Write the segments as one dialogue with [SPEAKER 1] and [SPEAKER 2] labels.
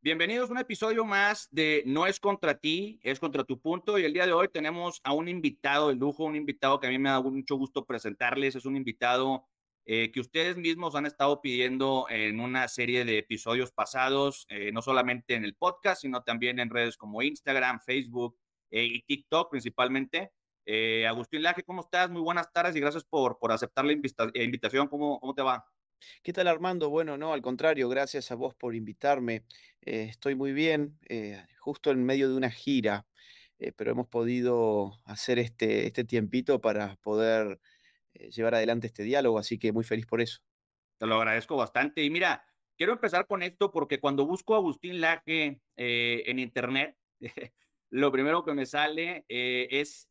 [SPEAKER 1] Bienvenidos a un episodio más de No es contra ti, es contra tu punto. Y el día de hoy tenemos a un invitado de lujo, un invitado que a mí me da mucho gusto presentarles. Es un invitado que ustedes mismos han estado pidiendo en una serie de episodios pasados, no solamente en el podcast, sino también en redes como Instagram, Facebook y TikTok principalmente. Agustín Laje, ¿cómo estás? Muy buenas tardes y gracias por aceptar la invitación. ¿Cómo te va?
[SPEAKER 2] ¿Qué tal, Armando? Bueno, no, al contrario, gracias a vos por invitarme. Estoy muy bien, justo en medio de una gira, pero hemos podido hacer este tiempito para poder llevar adelante este diálogo, así que muy feliz por eso.
[SPEAKER 1] Te lo agradezco bastante. Y mira, quiero empezar con esto porque cuando busco a Agustín Laje en internet, lo primero que me sale es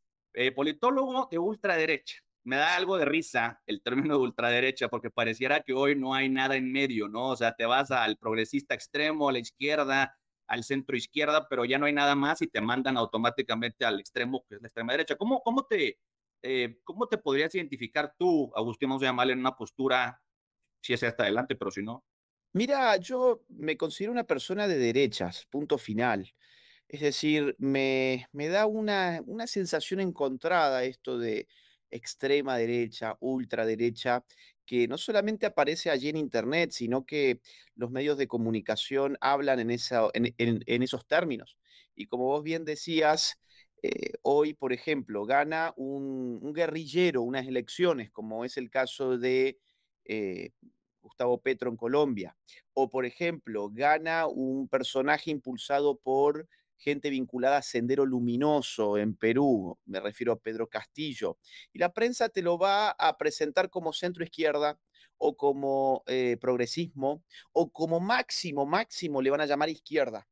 [SPEAKER 1] politólogo de ultraderecha. Me da algo de risa el término de ultraderecha porque pareciera que hoy no hay nada en medio, ¿no? O sea, te vas al progresista extremo, a la izquierda, al centro izquierda, pero ya no hay nada más y te mandan automáticamente al extremo, que es la extrema derecha. ¿Cómo te podrías identificar tú, Agustín, vamos a llamarle en una postura si es hasta adelante, pero si no,
[SPEAKER 2] Mira, yo me considero una persona de derechas, punto final. Es decir, me da una sensación encontrada esto de extrema derecha, ultraderecha, que no solamente aparece allí en Internet, sino que los medios de comunicación hablan en esos términos. Y como vos bien decías, hoy, por ejemplo, gana un guerrillero unas elecciones, como es el caso de eh, Gustavo Petro en Colombia. O, por ejemplo, gana un personaje impulsado por gente vinculada a Sendero Luminoso en Perú, me refiero a Pedro Castillo, y la prensa te lo va a presentar como centro izquierda o como progresismo o como máximo le van a llamar izquierda,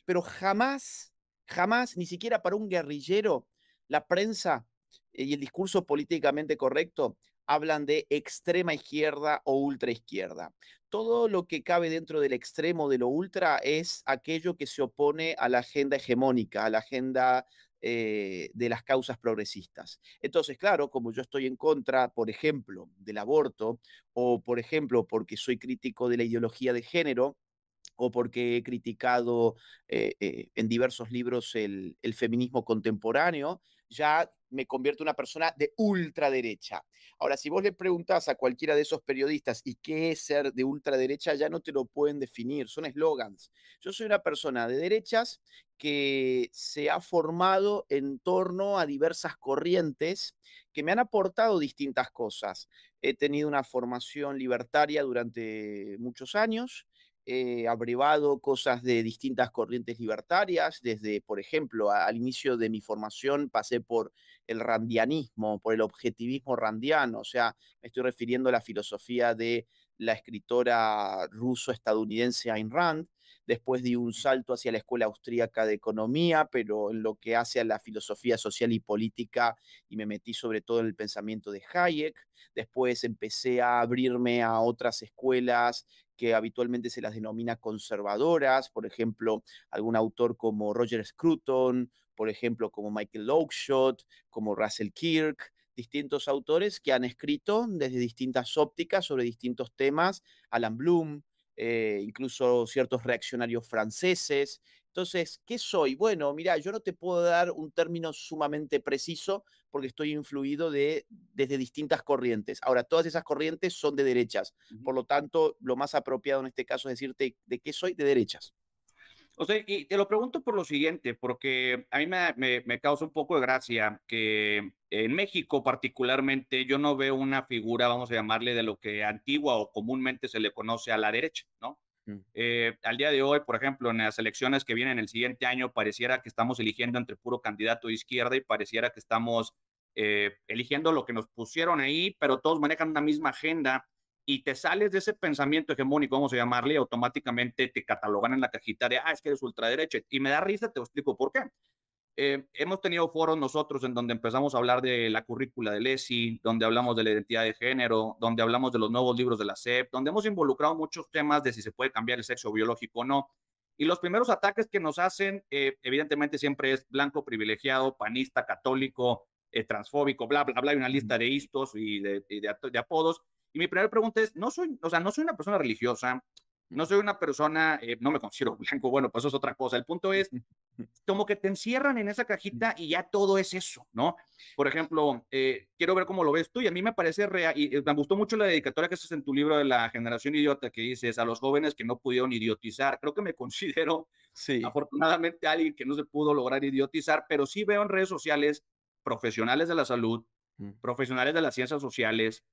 [SPEAKER 2] pero jamás, jamás, ni siquiera para un guerrillero, la prensa y el discurso políticamente correcto hablan de extrema izquierda o ultra izquierda. Todo lo que cabe dentro del extremo de lo ultra es aquello que se opone a la agenda hegemónica, a la agenda de las causas progresistas. Entonces, claro, como yo estoy en contra, por ejemplo, del aborto, o por ejemplo, porque soy crítico de la ideología de género, o porque he criticado en diversos libros el feminismo contemporáneo, ya me convierto en una persona de ultraderecha. Ahora, si vos le preguntás a cualquiera de esos periodistas y qué es ser de ultraderecha, ya no te lo pueden definir, son eslogans. Yo soy una persona de derechas que se ha formado en torno a diversas corrientes que me han aportado distintas cosas. He tenido una formación libertaria durante muchos años, abrevado cosas de distintas corrientes libertarias, desde, por ejemplo, al inicio de mi formación pasé por el randianismo, por el objetivismo randiano, o sea, me estoy refiriendo a la filosofía de la escritora ruso-estadounidense Ayn Rand. Después di un salto hacia la Escuela Austríaca de Economía, pero en lo que hace a la filosofía social y política, y me metí sobre todo en el pensamiento de Hayek. Después empecé a abrirme a otras escuelas que habitualmente se las denomina conservadoras, por ejemplo, algún autor como Roger Scruton, por ejemplo, como Michael Oakeshott, como Russell Kirk, distintos autores que han escrito desde distintas ópticas sobre distintos temas, Alan Bloom, incluso ciertos reaccionarios franceses. Entonces, ¿qué soy? Bueno, mira, yo no te puedo dar un término sumamente preciso porque estoy influido desde distintas corrientes. Ahora, todas esas corrientes son de derechas. Por lo tanto, lo más apropiado en este caso es decirte de qué soy de derechas.
[SPEAKER 1] o sea, y te lo pregunto por lo siguiente, porque a mí me causa un poco de gracia que en México particularmente yo no veo una figura, vamos a llamarle, de lo que antigua o comúnmente se le conoce a la derecha, ¿no?
[SPEAKER 2] Mm.
[SPEAKER 1] Al día de hoy, por ejemplo, en las elecciones que vienen el siguiente año, pareciera que estamos eligiendo entre puro candidato de izquierda y pareciera que estamos eligiendo lo que nos pusieron ahí, pero todos manejan una misma agenda y te sales de ese pensamiento hegemónico, vamos a llamarle, automáticamente te catalogan en la cajita de, es que eres ultraderecha. Y me da risa, te explico por qué. Hemos tenido foros nosotros en donde empezamos a hablar de la currícula de Lesi, donde hablamos de la identidad de género, donde hablamos de los nuevos libros de la SEP, donde hemos involucrado muchos temas de si se puede cambiar el sexo biológico o no. Y los primeros ataques que nos hacen, evidentemente siempre es blanco, privilegiado, panista, católico, transfóbico, bla, bla, bla, hay una
[SPEAKER 2] Ujú,
[SPEAKER 1] lista de istos y de apodos. Y mi primera pregunta es, no soy, o sea, no soy una persona religiosa, no
[SPEAKER 2] ujú,
[SPEAKER 1] soy una persona, no me considero blanco, bueno, pues eso es otra cosa. El punto es, como que te encierran en esa
[SPEAKER 2] ujú,
[SPEAKER 1] cajita y ya todo es eso, ¿no? Por ejemplo, quiero ver cómo lo ves tú y a mí me parece real, y me gustó mucho la dedicatoria que haces en tu libro de la generación idiota, que dices a los jóvenes que no pudieron idiotizar. Creo que me considero
[SPEAKER 2] sí,
[SPEAKER 1] afortunadamente alguien que no se pudo lograr idiotizar, pero sí veo en redes sociales profesionales de la salud,
[SPEAKER 2] mm,
[SPEAKER 1] profesionales de las ciencias sociales,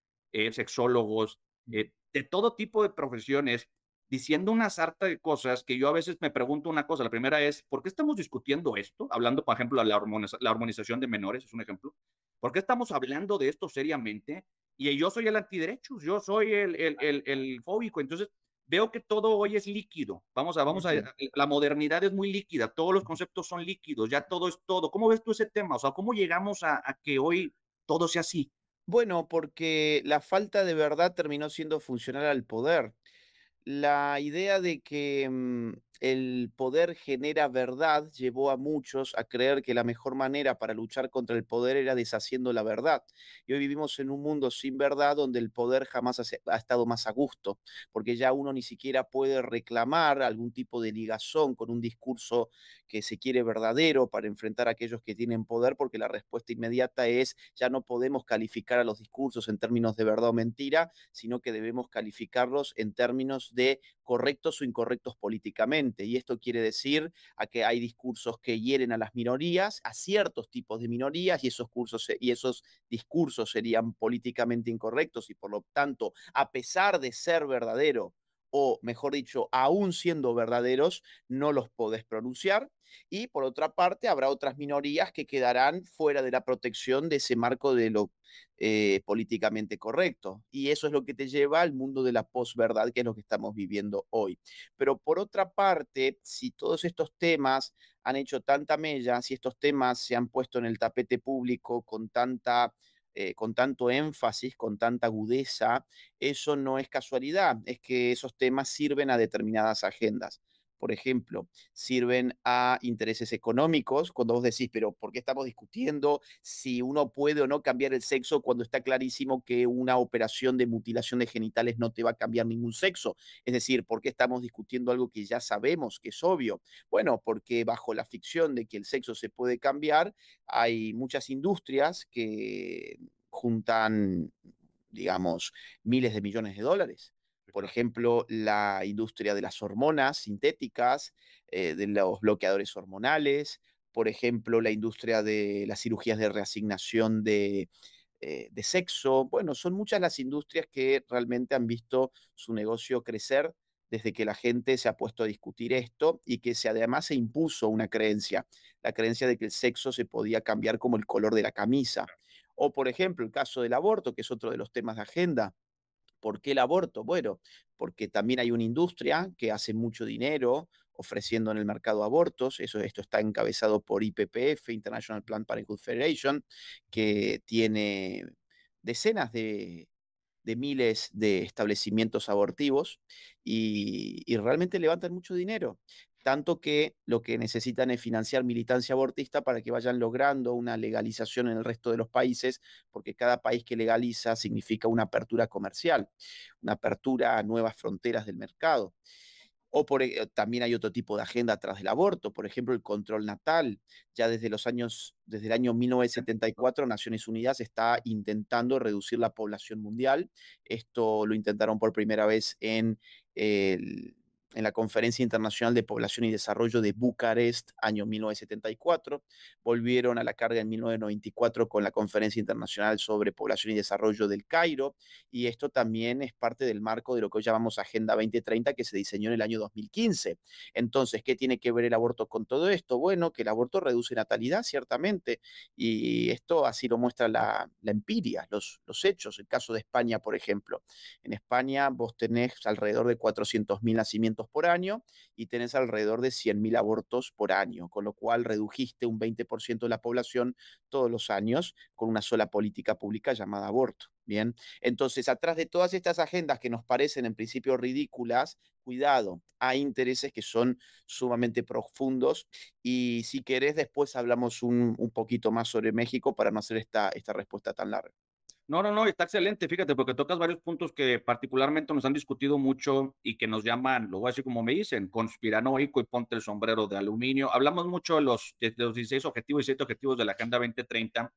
[SPEAKER 1] sexólogos,
[SPEAKER 2] mm,
[SPEAKER 1] de todo tipo de profesiones diciendo una sarta de cosas que yo a veces me pregunto una cosa. La primera es, ¿por qué estamos discutiendo esto? Hablando, por ejemplo, de la hormonización de menores, es un ejemplo. ¿Por qué estamos hablando de esto seriamente? Y yo soy el antiderechos, yo soy el fóbico. Entonces, veo que todo hoy es líquido.
[SPEAKER 2] ujú,
[SPEAKER 1] La modernidad es muy líquida, todos los conceptos son líquidos, ya todo es todo. ¿Cómo ves tú ese tema? O sea, ¿cómo llegamos a que hoy todo sea así?
[SPEAKER 2] bueno, porque la falta de verdad terminó siendo funcional al poder. La idea de que el poder genera verdad llevó a muchos a creer que la mejor manera para luchar contra el poder era deshaciendo la verdad. Y hoy vivimos en un mundo sin verdad donde el poder jamás ha estado más a gusto, porque ya uno ni siquiera puede reclamar algún tipo de ligazón con un discurso que se quiere verdadero para enfrentar a aquellos que tienen poder, porque la respuesta inmediata es ya no podemos calificar a los discursos en términos de verdad o mentira, sino que debemos calificarlos en términos de correctos o incorrectos políticamente. Y esto quiere decir a que hay discursos que hieren a las minorías, a ciertos tipos de minorías, y esos discursos serían políticamente incorrectos y por lo tanto, a pesar de ser verdadero, o mejor dicho, aún siendo verdaderos, no los podés pronunciar. Y por otra parte, habrá otras minorías que quedarán fuera de la protección de ese marco de lo políticamente correcto. Y eso es lo que te lleva al mundo de la posverdad, que es lo que estamos viviendo hoy. Pero por otra parte, si todos estos temas han hecho tanta mella, si estos temas se han puesto en el tapete público con tanto énfasis, con tanta agudeza, eso no es casualidad, es que esos temas sirven a determinadas agendas. Por ejemplo, sirven a intereses económicos, cuando vos decís, pero ¿por qué estamos discutiendo si uno puede o no cambiar el sexo cuando está clarísimo que una operación de mutilación de genitales no te va a cambiar ningún sexo? Es decir, ¿por qué estamos discutiendo algo que ya sabemos que es obvio? Bueno, porque bajo la ficción de que el sexo se puede cambiar, hay muchas industrias que juntan, digamos, miles de millones de dólares. Por ejemplo, la industria de las hormonas sintéticas, de los bloqueadores hormonales, por ejemplo, la industria de las cirugías de reasignación de sexo. Bueno, son muchas las industrias que realmente han visto su negocio crecer desde que la gente se ha puesto a discutir esto y que además se impuso una creencia, la creencia de que el sexo se podía cambiar como el color de la camisa. O, por ejemplo, el caso del aborto, que es otro de los temas de agenda. ¿Por qué el aborto? Bueno, porque también hay una industria que hace mucho dinero ofreciendo en el mercado abortos. Esto está encabezado por IPPF, International Planned Parenthood Federation, que tiene decenas de miles de establecimientos abortivos y realmente levantan mucho dinero. Tanto que lo que necesitan es financiar militancia abortista para que vayan logrando una legalización en el resto de los países, porque cada país que legaliza significa una apertura comercial, una apertura a nuevas fronteras del mercado. También hay otro tipo de agenda atrás del aborto, por ejemplo, el control natal. Ya desde el año 1974, Naciones Unidas está intentando reducir la población mundial. Esto lo intentaron por primera vez el, en la Conferencia Internacional de Población y Desarrollo de Bucarest, año 1974. Volvieron a la carga en 1994 con la Conferencia Internacional sobre Población y Desarrollo del Cairo, y esto también es parte del marco de lo que hoy llamamos Agenda 2030, que se diseñó en el año 2015. Entonces, ¿qué tiene que ver el aborto con todo esto? Bueno, que el aborto reduce natalidad, ciertamente, y esto así lo muestra la empiria, los hechos. El caso de España, por ejemplo. En España vos tenés alrededor de 400.000 nacimientos por año y tenés alrededor de 100.000 abortos por año, con lo cual redujiste un 20% de la población todos los años con una sola política pública llamada aborto. Bien, entonces, atrás de todas estas agendas que nos parecen en principio ridículas, cuidado, hay intereses que son sumamente profundos y si querés después hablamos un poquito más sobre México para no hacer esta respuesta tan larga.
[SPEAKER 1] No, no, no, está excelente, fíjate, porque tocas varios puntos que particularmente nos han discutido mucho y que nos llaman, lo voy a decir como me dicen, conspiranoico y ponte el sombrero de aluminio. Hablamos mucho de los 16 objetivos y 7 objetivos de la Agenda 2030.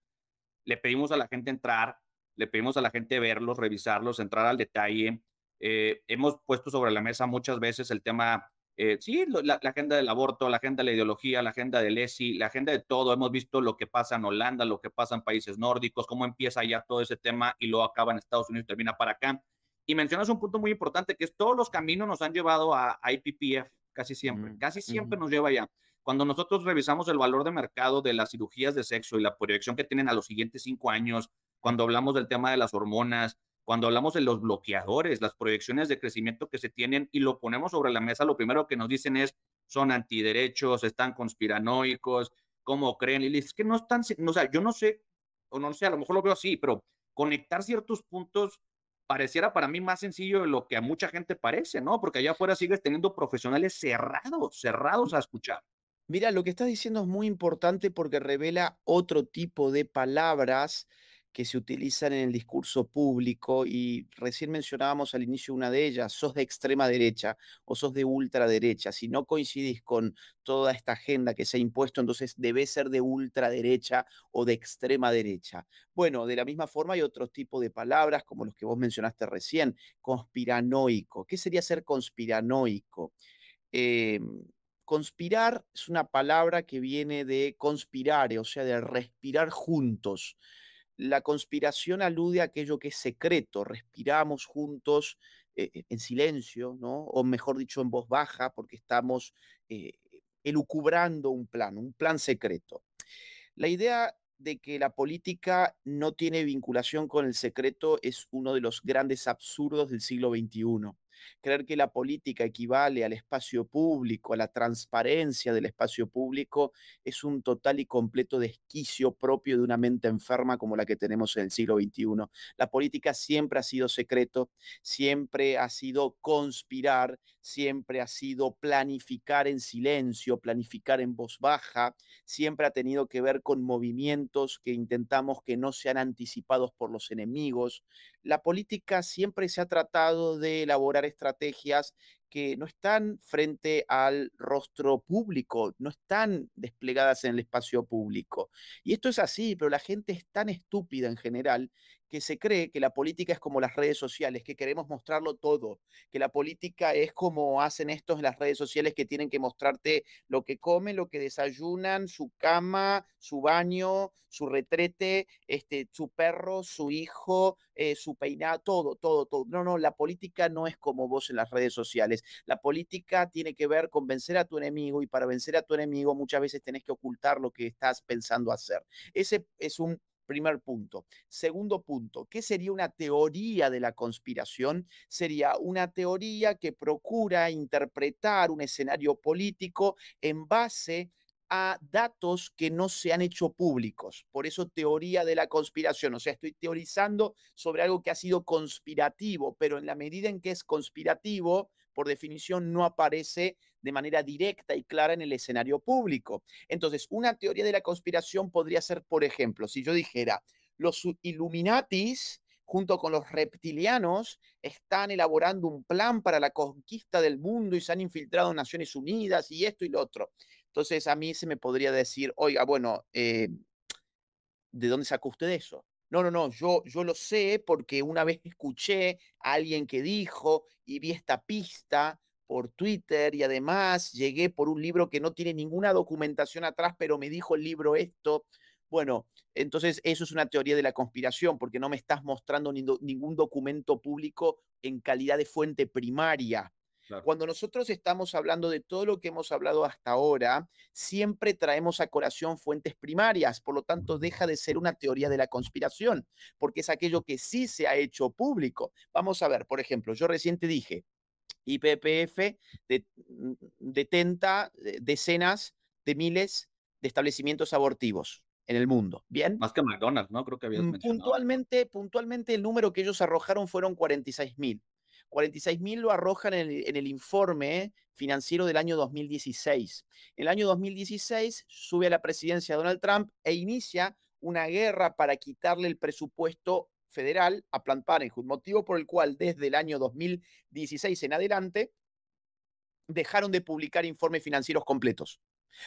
[SPEAKER 1] Le pedimos a la gente entrar, le pedimos a la gente verlos, revisarlos, entrar al detalle. Hemos puesto sobre la mesa muchas veces el tema, sí, la agenda del aborto, la agenda de la ideología, la agenda del ESI, la agenda de todo. Hemos visto lo que pasa en Holanda, lo que pasa en países nórdicos, cómo empieza ya todo ese tema y luego acaba en Estados Unidos y termina para acá. Y mencionas un punto muy importante, que es todos los caminos nos han llevado a IPPF,
[SPEAKER 2] Mm,
[SPEAKER 1] casi siempre
[SPEAKER 2] ujú.
[SPEAKER 1] nos lleva allá. Cuando nosotros revisamos el valor de mercado de las cirugías de sexo y la proyección que tienen a los siguientes 5 años, cuando hablamos del tema de las hormonas, cuando hablamos de los bloqueadores, las proyecciones de crecimiento que se tienen y lo ponemos sobre la mesa, lo primero que nos dicen es, son antiderechos, están conspiranoicos, ¿cómo creen? Y es que no están, o sea, yo no sé, o no sé, a lo mejor lo veo así, pero conectar ciertos puntos pareciera para mí más sencillo de lo que a mucha gente parece, ¿no? Porque allá afuera sigues teniendo profesionales cerrados, cerrados a escuchar.
[SPEAKER 2] Mira, lo que estás diciendo es muy importante porque revela otro tipo de palabras que se utilizan en el discurso público y recién mencionábamos al inicio una de ellas, sos de extrema derecha o sos de ultraderecha. Si no coincidís con toda esta agenda que se ha impuesto, entonces debes ser de ultraderecha o de extrema derecha. Bueno, de la misma forma hay otro tipo de palabras como los que vos mencionaste recién, conspiranoico. ¿Qué sería ser conspiranoico? Em, Conspirar es una palabra que viene de conspirare, o sea, de respirar juntos. La conspiración alude a aquello que es secreto, respiramos juntos en silencio, ¿no? O mejor dicho, en voz baja, porque estamos eh, elucubrando un plan secreto. La idea de que la política no tiene vinculación con el secreto es uno de los grandes absurdos del siglo XXI. Creer que la política equivale al espacio público, a la transparencia del espacio público, es un total y completo desquicio propio de una mente enferma como la que tenemos en el siglo XXI. La política siempre ha sido secreto, siempre ha sido conspirar, siempre ha sido planificar en silencio, planificar en voz baja, siempre ha tenido que ver con movimientos que intentamos que no sean anticipados por los enemigos. La política siempre se ha tratado de elaborar estrategias que no están frente al rostro público, no están desplegadas en el espacio público. Y esto es así, pero la gente es tan estúpida en general que se cree que la política es como las redes sociales, que queremos mostrarlo todo, que la política es como hacen estos en las redes sociales que tienen que mostrarte lo que comen, lo que desayunan, su cama, su baño, su retrete, su perro, su hijo, su peinado, todo, todo, todo. No, no, la política no es como vos en las redes sociales. La política tiene que ver con vencer a tu enemigo y para vencer a tu enemigo muchas veces tenés que ocultar lo que estás pensando hacer. Ese es un primer punto. Segundo punto, ¿qué sería una teoría de la conspiración? Sería una teoría que procura interpretar un escenario político en base a datos que no se han hecho públicos. Por eso teoría de la conspiración. O sea, estoy teorizando sobre algo que ha sido conspirativo, pero en la medida en que es conspirativo, por definición, no aparece de manera directa y clara en el escenario público. Entonces, una teoría de la conspiración podría ser, por ejemplo, si yo dijera, los Illuminatis junto con los reptilianos, están elaborando un plan para la conquista del mundo y se han infiltrado en Naciones Unidas y esto y lo otro. Entonces a mí se me podría decir, oiga, bueno, ¿de dónde sacó usted eso? No, no, no, yo lo sé porque una vez escuché a alguien que dijo y vi esta pista por Twitter y además llegué por un libro que no tiene ninguna documentación atrás, pero me dijo el libro esto. Bueno, entonces eso es una teoría de la conspiración porque no me estás mostrando ningún documento público en calidad de fuente primaria.
[SPEAKER 1] Claro.
[SPEAKER 2] Cuando nosotros estamos hablando de todo lo que hemos hablado hasta ahora, siempre traemos a colación fuentes primarias, por lo tanto deja de ser una teoría de la conspiración, porque es aquello que sí se ha hecho público. Vamos a ver, por ejemplo, yo recién te dije, IPPF detenta decenas de miles de establecimientos abortivos en el mundo. Bien.
[SPEAKER 1] Más que McDonald's, ¿no? Creo que habías mencionado.
[SPEAKER 2] Puntualmente el número que ellos arrojaron fueron 46.000. 46.000 lo arrojan en el informe financiero del año 2016. En el año 2016 sube a la presidencia Donald Trump e inicia una guerra para quitarle el presupuesto federal a Planned Parenthood, motivo por el cual desde el año 2016 en adelante dejaron de publicar informes financieros completos.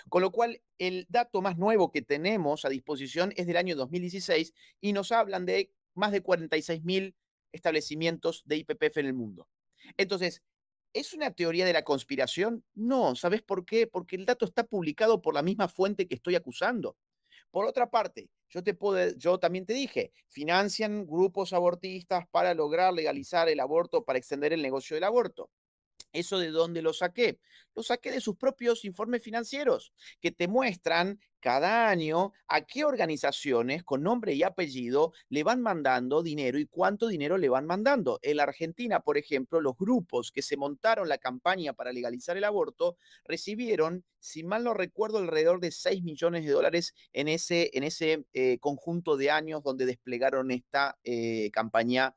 [SPEAKER 2] Con lo cual, el dato más nuevo que tenemos a disposición es del año 2016 y nos hablan de más de 46.000 establecimientos de IPPF en el mundo. Entonces, ¿es una teoría de la conspiración? No, ¿sabes por qué? Porque el dato está publicado por la misma fuente que estoy acusando. Por otra parte, yo también te dije, financian grupos abortistas para lograr legalizar el aborto, para extender el negocio del aborto. ¿Eso de dónde lo saqué? Lo saqué de sus propios informes financieros, que te muestran cada año a qué organizaciones con nombre y apellido le van mandando dinero y cuánto dinero le van mandando. En la Argentina, por ejemplo, los grupos que se montaron la campaña para legalizar el aborto recibieron, si mal no recuerdo, alrededor de 6 millones de dólares en ese conjunto de años donde desplegaron esta campaña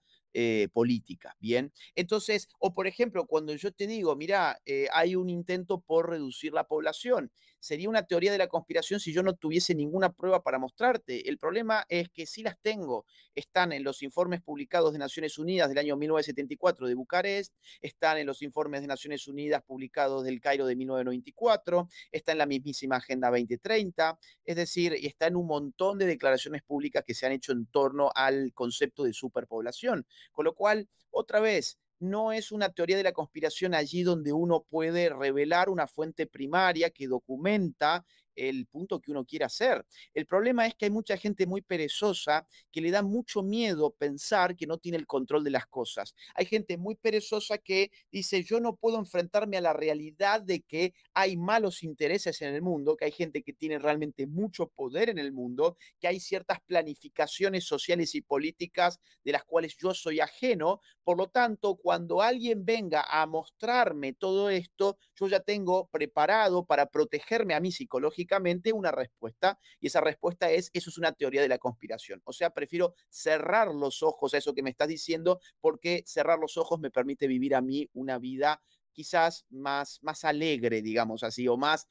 [SPEAKER 2] política. Bien, entonces, o por ejemplo, cuando yo te digo, mira, hay un intento por reducir la población, sería una teoría de la conspiración si yo no tuviese ninguna prueba para mostrarte. El problema es que sí las tengo. Están en los informes publicados de Naciones Unidas del año 1974 de Bucarest, están en los informes de Naciones Unidas publicados del Cairo de 1994, está en la mismísima Agenda 2030, es decir, está en un montón de declaraciones públicas que se han hecho en torno al concepto de superpoblación. Con lo cual, otra vez, no es una teoría de la conspiración allí donde uno puede revelar una fuente primaria que documenta el punto que uno quiere hacer. El problema es que hay mucha gente muy perezosa que le da mucho miedo pensar que no tiene el control de las cosas. Hay gente muy perezosa que dice, yo no puedo enfrentarme a la realidad de que hay malos intereses en el mundo, que hay gente que tiene realmente mucho poder en el mundo, que hay ciertas planificaciones sociales y políticas de las cuales yo soy ajeno. Por lo tanto, cuando alguien venga a mostrarme todo esto, yo ya tengo preparado para protegerme a mí psicológicamente una respuesta, y esa respuesta es, eso es una teoría de la conspiración. O sea, prefiero cerrar los ojos a eso que me estás diciendo, porque cerrar los ojos me permite vivir a mí una vida quizás más alegre, digamos así, o más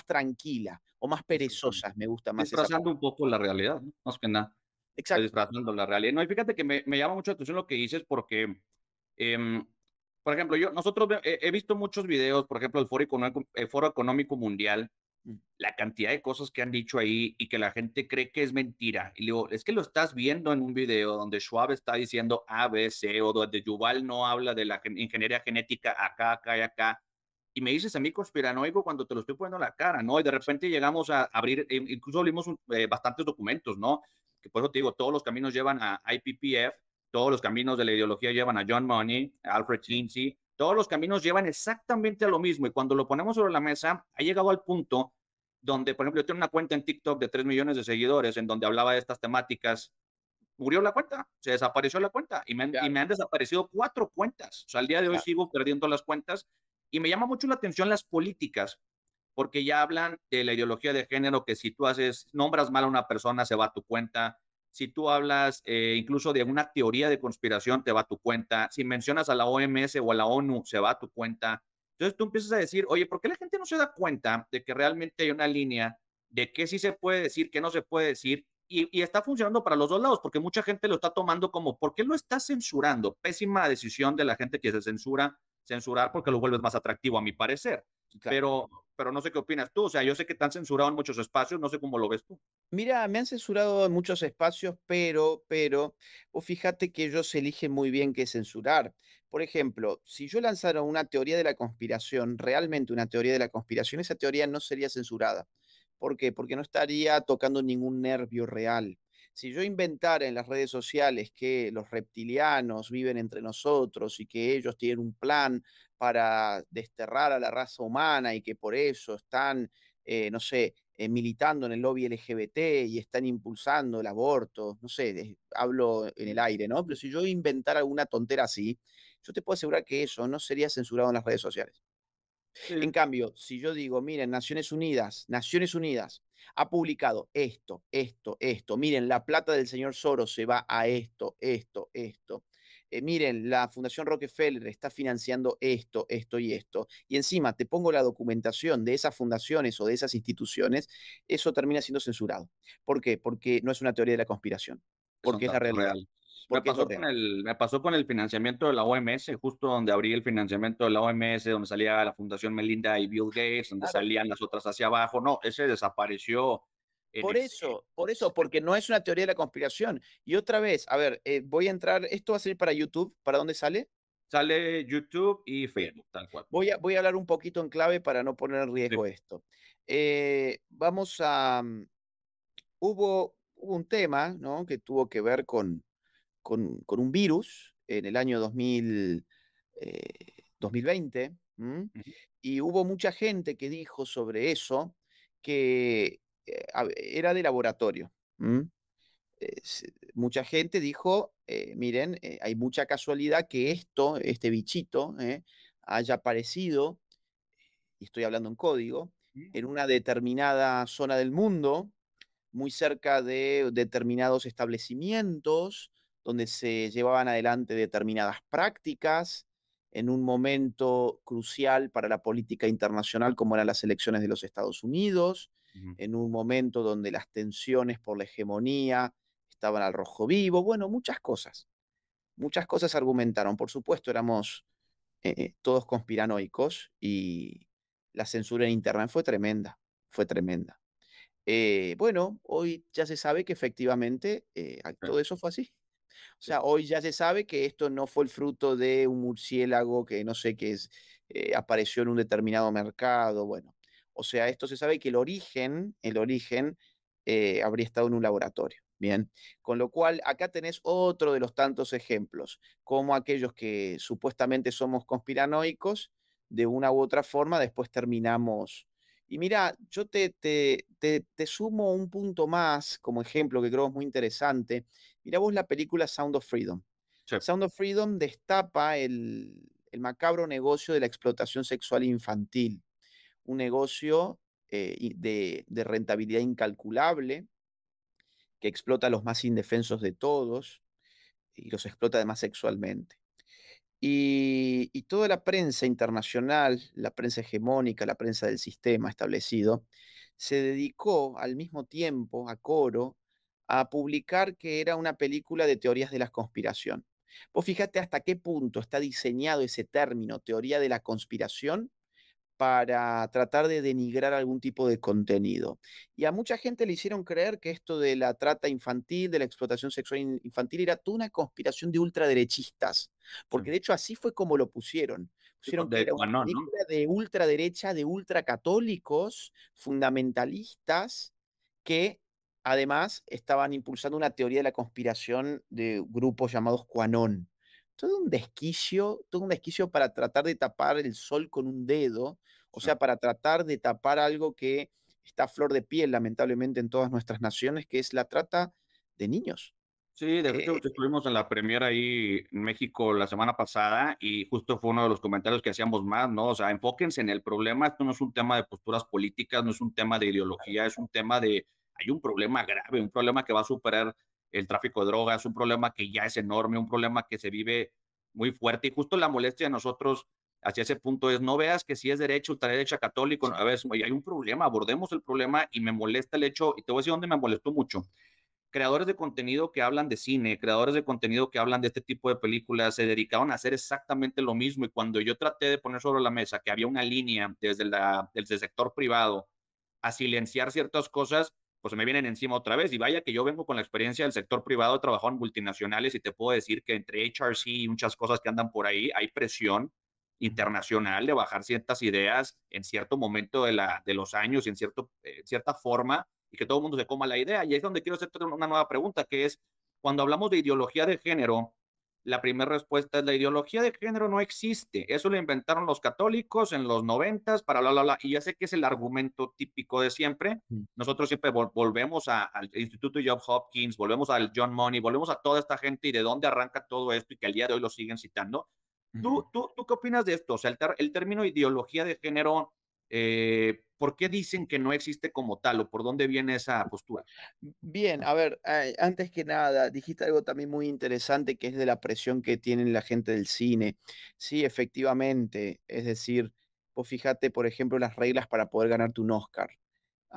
[SPEAKER 2] tranquila, o más
[SPEAKER 1] Exactamente.
[SPEAKER 2] perezosa, me gusta más esa
[SPEAKER 1] Disfrazando
[SPEAKER 2] palabra.
[SPEAKER 1] un poco la realidad, ¿no? Más que nada,
[SPEAKER 2] Exacto.
[SPEAKER 1] disfrazando la realidad. No, y fíjate que me llama mucho la atención lo que dices porque, em, por ejemplo, nosotros he visto muchos videos, por ejemplo, el Foro Económico Mundial,
[SPEAKER 2] Mm.
[SPEAKER 1] la cantidad de cosas que han dicho ahí y que la gente cree que es mentira. Y le digo, es que lo estás viendo en un video donde Schwab está diciendo A, B, C, o donde Yuval no habla de la ingeniería genética acá, acá y acá. Y me dices a mí conspiranoico cuando te lo estoy poniendo en la cara, ¿no? Y de repente llegamos a abrir, incluso abrimos bastantes documentos, ¿no? Que por eso te digo, todos los caminos llevan a IPPF, todos los caminos de la ideología llevan a John Money, a Alfred
[SPEAKER 2] Sí.
[SPEAKER 1] Kinsey, todos los caminos llevan exactamente a lo mismo. Y cuando lo ponemos sobre la mesa, ha llegado al punto donde, por ejemplo, yo tengo una cuenta en TikTok de 3 millones de seguidores en donde hablaba de estas temáticas, murió la cuenta, se desapareció la cuenta y
[SPEAKER 2] Claro,
[SPEAKER 1] me han desaparecido 4 cuentas. O sea, al día de hoy
[SPEAKER 2] claro.
[SPEAKER 1] sigo perdiendo las cuentas y me llama mucho la atención las políticas, porque ya hablan de la ideología de género, que si tú nombras mal a una persona, se va a tu cuenta. Si tú hablas incluso de una teoría de conspiración, te va a tu cuenta. Si mencionas a la OMS o a la ONU, se va a tu cuenta. Entonces tú empiezas a decir, oye, ¿por qué la gente no se da cuenta de que realmente hay una línea de qué sí se puede decir, qué no se puede decir? Y está funcionando para los dos lados, porque mucha gente lo está tomando como, ¿por qué lo estás censurando? Pésima decisión de la gente que se censurar porque lo vuelves más atractivo, a mi parecer.
[SPEAKER 2] Claro.
[SPEAKER 1] Pero no sé qué opinas tú. O sea, yo sé que te han censurado en muchos espacios, no sé cómo lo ves tú.
[SPEAKER 2] Mira, me han censurado en muchos espacios, pero, vos fíjate que ellos eligen muy bien qué censurar. Por ejemplo, si yo lanzara una teoría de la conspiración, realmente una teoría de la conspiración, esa teoría no sería censurada. ¿Por qué? Porque no estaría tocando ningún nervio real. Si yo inventara en las redes sociales que los reptilianos viven entre nosotros y que ellos tienen un plan para desterrar a la raza humana y que por eso están, no sé, militando en el lobby LGBT y están impulsando el aborto, no sé, hablo en el aire, ¿no? Pero si yo inventara alguna tontera así, yo te puedo asegurar que eso no sería censurado en las redes sociales.
[SPEAKER 1] Sí,
[SPEAKER 2] En cambio, si yo digo, miren, Naciones Unidas ha publicado esto, esto, esto, miren, la plata del señor Soros se va a esto, esto, esto. Miren, la Fundación Rockefeller está financiando esto, esto y esto. Y encima te pongo la documentación de esas fundaciones o de esas instituciones, eso termina siendo censurado. ¿Por qué? Porque no es una teoría de la conspiración,
[SPEAKER 1] es un
[SPEAKER 2] porque es la
[SPEAKER 1] dato
[SPEAKER 2] realidad,
[SPEAKER 1] real.
[SPEAKER 2] porque es lo real.
[SPEAKER 1] Me pasó con el financiamiento de la OMS, justo donde abrí el financiamiento de la OMS, donde salía la Fundación Melinda y Bill Gates, donde
[SPEAKER 2] Claro.
[SPEAKER 1] salían las otras hacia abajo. No, ese desapareció en
[SPEAKER 2] Por eso, porque no es una teoría de la conspiración. Y otra vez, a ver, voy a entrar, esto va a salir para YouTube, ¿para dónde sale?
[SPEAKER 1] sale YouTube y
[SPEAKER 2] Bien.
[SPEAKER 1] Facebook, tal cual.
[SPEAKER 2] Voy a hablar un poquito en clave para no poner en
[SPEAKER 1] Sí.
[SPEAKER 2] riesgo esto. Vamos a, hubo un tema, ¿no? Que tuvo que ver con un virus en el año 2020, ¿m?
[SPEAKER 1] Ujú,
[SPEAKER 2] Y hubo mucha gente que dijo sobre eso que era de laboratorio. ¿M? Mucha gente dijo, miren, hay mucha casualidad que este bichito, haya aparecido, y estoy hablando en código,
[SPEAKER 1] ujú,
[SPEAKER 2] en una determinada zona del mundo, muy cerca de determinados establecimientos donde se llevaban adelante determinadas prácticas en un momento crucial para la política internacional como eran las elecciones de los Estados Unidos,
[SPEAKER 1] ujú.
[SPEAKER 2] en un momento donde las tensiones por la hegemonía estaban al rojo vivo, bueno, muchas cosas argumentaron. Por supuesto, éramos todos conspiranoicos y la censura en Internet fue tremenda, fue tremenda. Bueno, hoy ya se sabe que efectivamente
[SPEAKER 1] Sí,
[SPEAKER 2] todo eso fue así. O
[SPEAKER 1] sí.
[SPEAKER 2] sea, hoy ya se sabe que esto no fue el fruto de un murciélago que no sé qué es, apareció en un determinado mercado. Bueno, o sea, esto se sabe que el origen habría estado en un laboratorio. Bien, con lo cual acá tenés otro de los tantos ejemplos, como aquellos que supuestamente somos conspiranoicos, de una u otra forma, después terminamos. Y mira, yo te sumo un punto más como ejemplo que creo es muy interesante. Mira vos la película Sound of Freedom.
[SPEAKER 1] Sí.
[SPEAKER 2] Sound of Freedom destapa el macabro negocio de la explotación sexual infantil, un negocio de rentabilidad incalculable que explota a los más indefensos de todos y los explota además sexualmente. Y toda la prensa internacional, la prensa hegemónica, la prensa del sistema establecido, se dedicó al mismo tiempo, a coro, a publicar que era una película de teorías de la conspiración. Vos fíjate hasta qué punto está diseñado ese término, teoría de la conspiración, para tratar de denigrar algún tipo de contenido. Y a mucha gente le hicieron creer que esto de la trata infantil, de la explotación sexual infantil, era toda una conspiración de ultraderechistas,
[SPEAKER 1] Sí.
[SPEAKER 2] porque de hecho así fue como lo pusieron.
[SPEAKER 1] Sí,
[SPEAKER 2] Pusieron
[SPEAKER 1] pues,
[SPEAKER 2] que
[SPEAKER 1] de
[SPEAKER 2] era una
[SPEAKER 1] Cuanón, ¿no?
[SPEAKER 2] película de ultraderecha, de ultracatólicos, fundamentalistas, que además estaban impulsando una teoría de la conspiración de grupos llamados QAnon. Todo un desquicio para tratar de tapar el sol con un dedo, o
[SPEAKER 1] Sí.
[SPEAKER 2] sea, para tratar de tapar algo que está a flor de piel, lamentablemente, en todas nuestras naciones, que es la trata de niños.
[SPEAKER 1] Sí, de hecho,
[SPEAKER 2] Eh,
[SPEAKER 1] estuvimos en la premier ahí en México la semana pasada y justo fue uno de los comentarios que hacíamos más, ¿no? O sea, enfóquense en el problema. Esto no es un tema de posturas políticas, no es un tema de ideología, es un tema de, hay un problema grave, un problema que va a superar el tráfico de drogas, un problema que ya es enorme, un problema que se vive muy fuerte. Y justo la molestia de nosotros hacia ese punto es, no veas que si es derecho, ultraderecha, católico, a ver, oye, hay un problema, abordemos el problema y me molesta el hecho, y te voy a decir dónde me molestó mucho creadores de contenido que hablan de cine, creadores de contenido que hablan de este tipo de películas, se dedicaban a hacer exactamente lo mismo. Y cuando yo traté de poner sobre la mesa que había una línea desde el sector privado a silenciar ciertas cosas, pues se me vienen encima otra vez. Y vaya que yo vengo con la experiencia del sector privado, he trabajado en multinacionales y te puedo decir que entre HRC y muchas cosas que andan por ahí, hay presión internacional de bajar ciertas ideas en cierto momento de los años y en cierta forma y que todo el mundo se coma la idea. Y ahí es donde quiero hacerte una nueva pregunta, que es, cuando hablamos de ideología de género, la primera respuesta es la ideología de género no existe. Eso lo inventaron los católicos en los noventas para bla, bla, bla. Y ya sé que es el argumento típico de siempre.
[SPEAKER 2] Mm.
[SPEAKER 1] Nosotros siempre volvemos al Instituto John Hopkins, volvemos al John Money, volvemos a toda esta gente y de dónde arranca todo esto y que al día de hoy lo siguen citando.
[SPEAKER 2] Ujú.
[SPEAKER 1] ¿Tú qué opinas de esto? O sea, el término ideología de género, ¿por qué dicen que no existe como tal o por dónde viene esa postura?
[SPEAKER 2] Bien, a ver, antes que nada, dijiste algo también muy interesante que es de la presión que tienen la gente del cine. Sí, efectivamente, es decir, vos fíjate, por ejemplo, las reglas para poder ganarte un Oscar.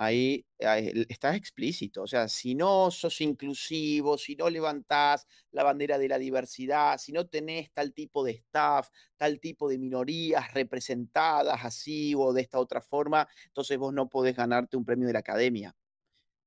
[SPEAKER 2] Ahí estás explícito, o sea, si no sos inclusivo, si no levantás la bandera de la diversidad, si no tenés tal tipo de staff, tal tipo de minorías representadas así o de esta otra forma, entonces vos no podés ganarte un premio de la academia.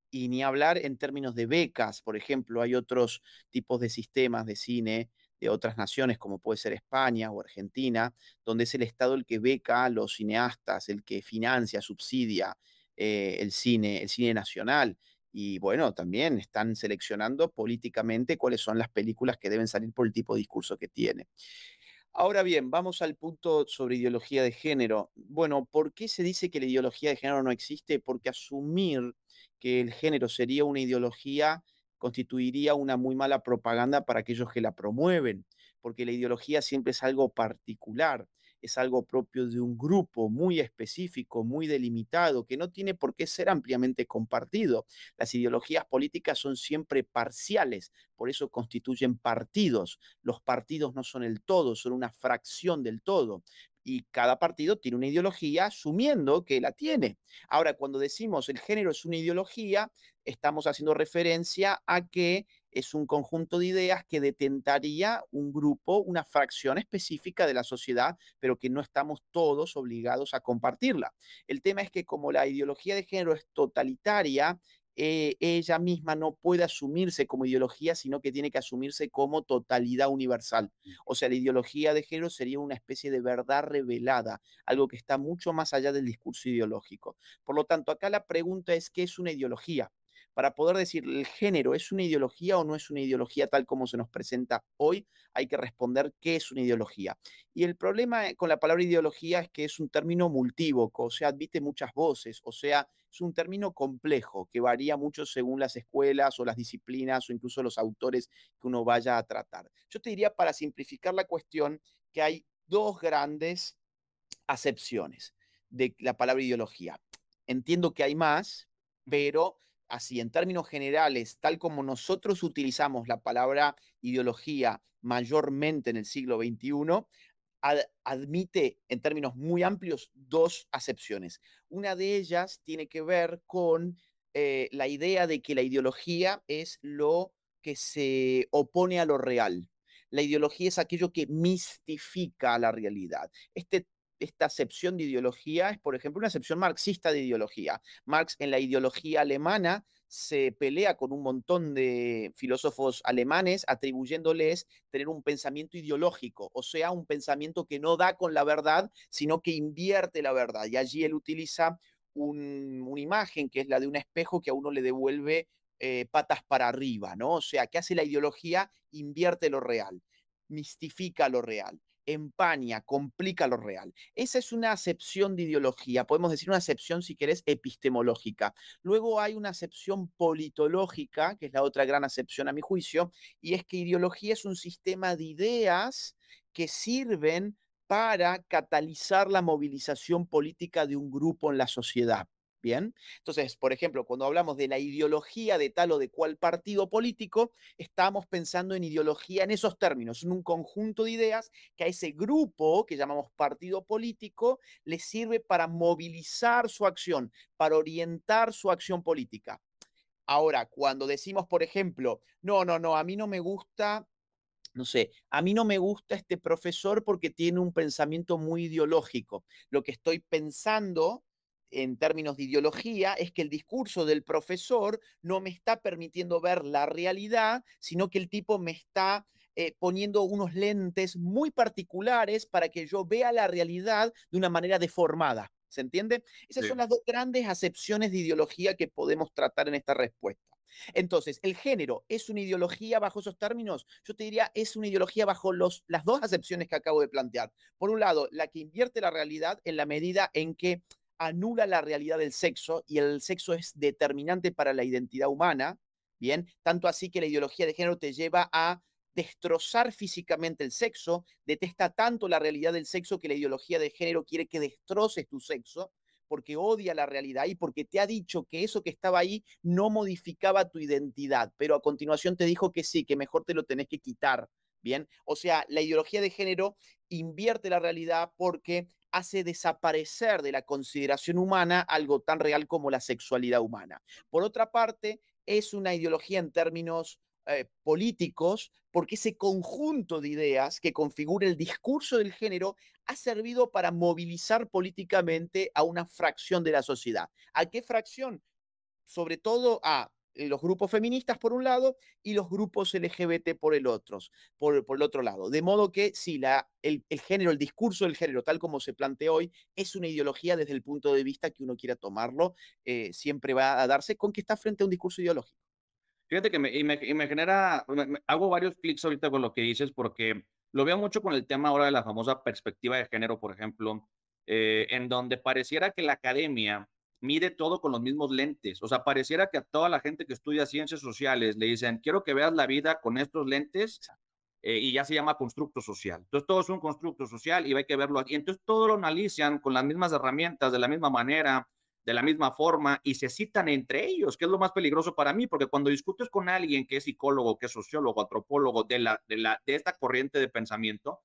[SPEAKER 2] Y ni hablar en términos de becas, por ejemplo, hay otros tipos de sistemas de cine de otras naciones, como puede ser España o Argentina, donde es el Estado el que beca a los cineastas, el que financia, subsidia el cine nacional. Y bueno, también están seleccionando políticamente cuáles son las películas que deben salir por el tipo de discurso que tiene. Ahora bien, vamos al punto sobre ideología de género. Bueno, ¿por qué se dice que la ideología de género no existe? Porque asumir que el género sería una ideología constituiría una muy mala propaganda para aquellos que la promueven, porque la ideología siempre es algo particular, es algo propio de un grupo muy específico, muy delimitado, que no tiene por qué ser ampliamente compartido. Las ideologías políticas son siempre parciales, por eso constituyen partidos. Los partidos no son el todo, son una fracción del todo. Y cada partido tiene una ideología asumiendo que la tiene. Ahora, cuando decimos el género es una ideología, estamos haciendo referencia a que es un conjunto de ideas que detentaría un grupo, una fracción específica de la sociedad, pero que no estamos todos obligados a compartirla. El tema es que como la ideología de género es totalitaria, ella misma no puede asumirse como ideología, sino que tiene que asumirse como totalidad universal. O sea, la ideología de género sería una especie de verdad revelada, algo que está mucho más allá del discurso ideológico. Por lo tanto, acá la pregunta es, ¿qué es una ideología? Para poder decir, ¿el género es una ideología o no es una ideología tal como se nos presenta hoy? Hay que responder qué es una ideología. Y el problema con la palabra ideología es que es un término multívoco, o sea, admite muchas voces, o sea, es un término complejo que varía mucho según las escuelas o las disciplinas o incluso los autores que uno vaya a tratar. Yo te diría, para simplificar la cuestión, que hay dos grandes acepciones de la palabra ideología. Entiendo que hay más, pero así en términos generales, tal como nosotros utilizamos la palabra ideología mayormente en el siglo XXI, admite en términos muy amplios dos acepciones. Una de ellas tiene que ver con la idea de que la ideología es lo que se opone a lo real. La ideología es aquello que mistifica la realidad. Esta acepción de ideología es, por ejemplo, una acepción marxista de ideología. Marx en la ideología alemana se pelea con un montón de filósofos alemanes atribuyéndoles tener un pensamiento ideológico, o sea, un pensamiento que no da con la verdad, sino que invierte la verdad. Y allí él utiliza una imagen que es la de un espejo que a uno le devuelve patas para arriba, ¿no? O sea, ¿qué hace la ideología? Invierte lo real, mistifica lo real, empaña, complica lo real. Esa es una acepción de ideología, podemos decir una acepción, si querés, epistemológica. Luego hay una acepción politológica, que es la otra gran acepción a mi juicio, y es que ideología es un sistema de ideas que sirven para catalizar la movilización política de un grupo en la sociedad. Bien, entonces, por ejemplo, cuando hablamos de la ideología de tal o de cual partido político, estamos pensando en ideología en esos términos, en un conjunto de ideas que a ese grupo que llamamos partido político le sirve para movilizar su acción, para orientar su acción política. Ahora, cuando decimos, por ejemplo, no, no, no, a mí no me gusta, no sé, a mí no me gusta este profesor porque tiene un pensamiento muy ideológico. Lo que estoy pensando en términos de ideología es que el discurso del profesor no me está permitiendo ver la realidad, sino que el tipo me está poniendo unos lentes muy particulares para que yo vea la realidad de una manera deformada. ¿Se entiende? Esas son
[SPEAKER 1] Sí.
[SPEAKER 2] las dos grandes acepciones de ideología que podemos tratar en esta respuesta. Entonces, ¿el género es una ideología bajo esos términos? Yo te diría, es una ideología bajo las dos acepciones que acabo de plantear. Por un lado, la que invierte la realidad en la medida en que anula la realidad del sexo y el sexo es determinante para la identidad humana, ¿bien? Tanto así que la ideología de género te lleva a destrozar físicamente el sexo, detesta tanto la realidad del sexo que la ideología de género quiere que destroces tu sexo, porque odia la realidad y porque te ha dicho que eso que estaba ahí no modificaba tu identidad, pero a continuación te dijo que sí, que mejor te lo tenés que quitar. Bien, o sea, la ideología de género invierte la realidad porque hace desaparecer de la consideración humana algo tan real como la sexualidad humana. Por otra parte, es una ideología en términos políticos, porque ese conjunto de ideas que configura el discurso del género ha servido para movilizar políticamente a una fracción de la sociedad. ¿A qué fracción? Sobre todo a los grupos feministas por un lado y los grupos LGBT por el otro lado. De modo que sí, el género, el discurso del género, tal como se plantea hoy, es una ideología desde el punto de vista que uno quiera tomarlo, siempre va a darse con que está frente a un discurso ideológico.
[SPEAKER 1] Fíjate que me genera, hago varios clics ahorita con lo que dices porque lo veo mucho con el tema ahora de la famosa perspectiva de género, por ejemplo, en donde pareciera que la academia mide todo con los mismos lentes. O sea, pareciera que a toda la gente que estudia ciencias sociales le dicen, quiero que veas la vida con estos lentes y ya se llama constructo social. Entonces, todo es un constructo social y hay que verlo aquí. Entonces, todo lo analizan con las mismas herramientas, de la misma manera, de la misma forma y se citan entre ellos, que es lo más peligroso para mí, porque cuando discutes con alguien que es psicólogo, que es sociólogo, antropólogo de esta corriente de pensamiento,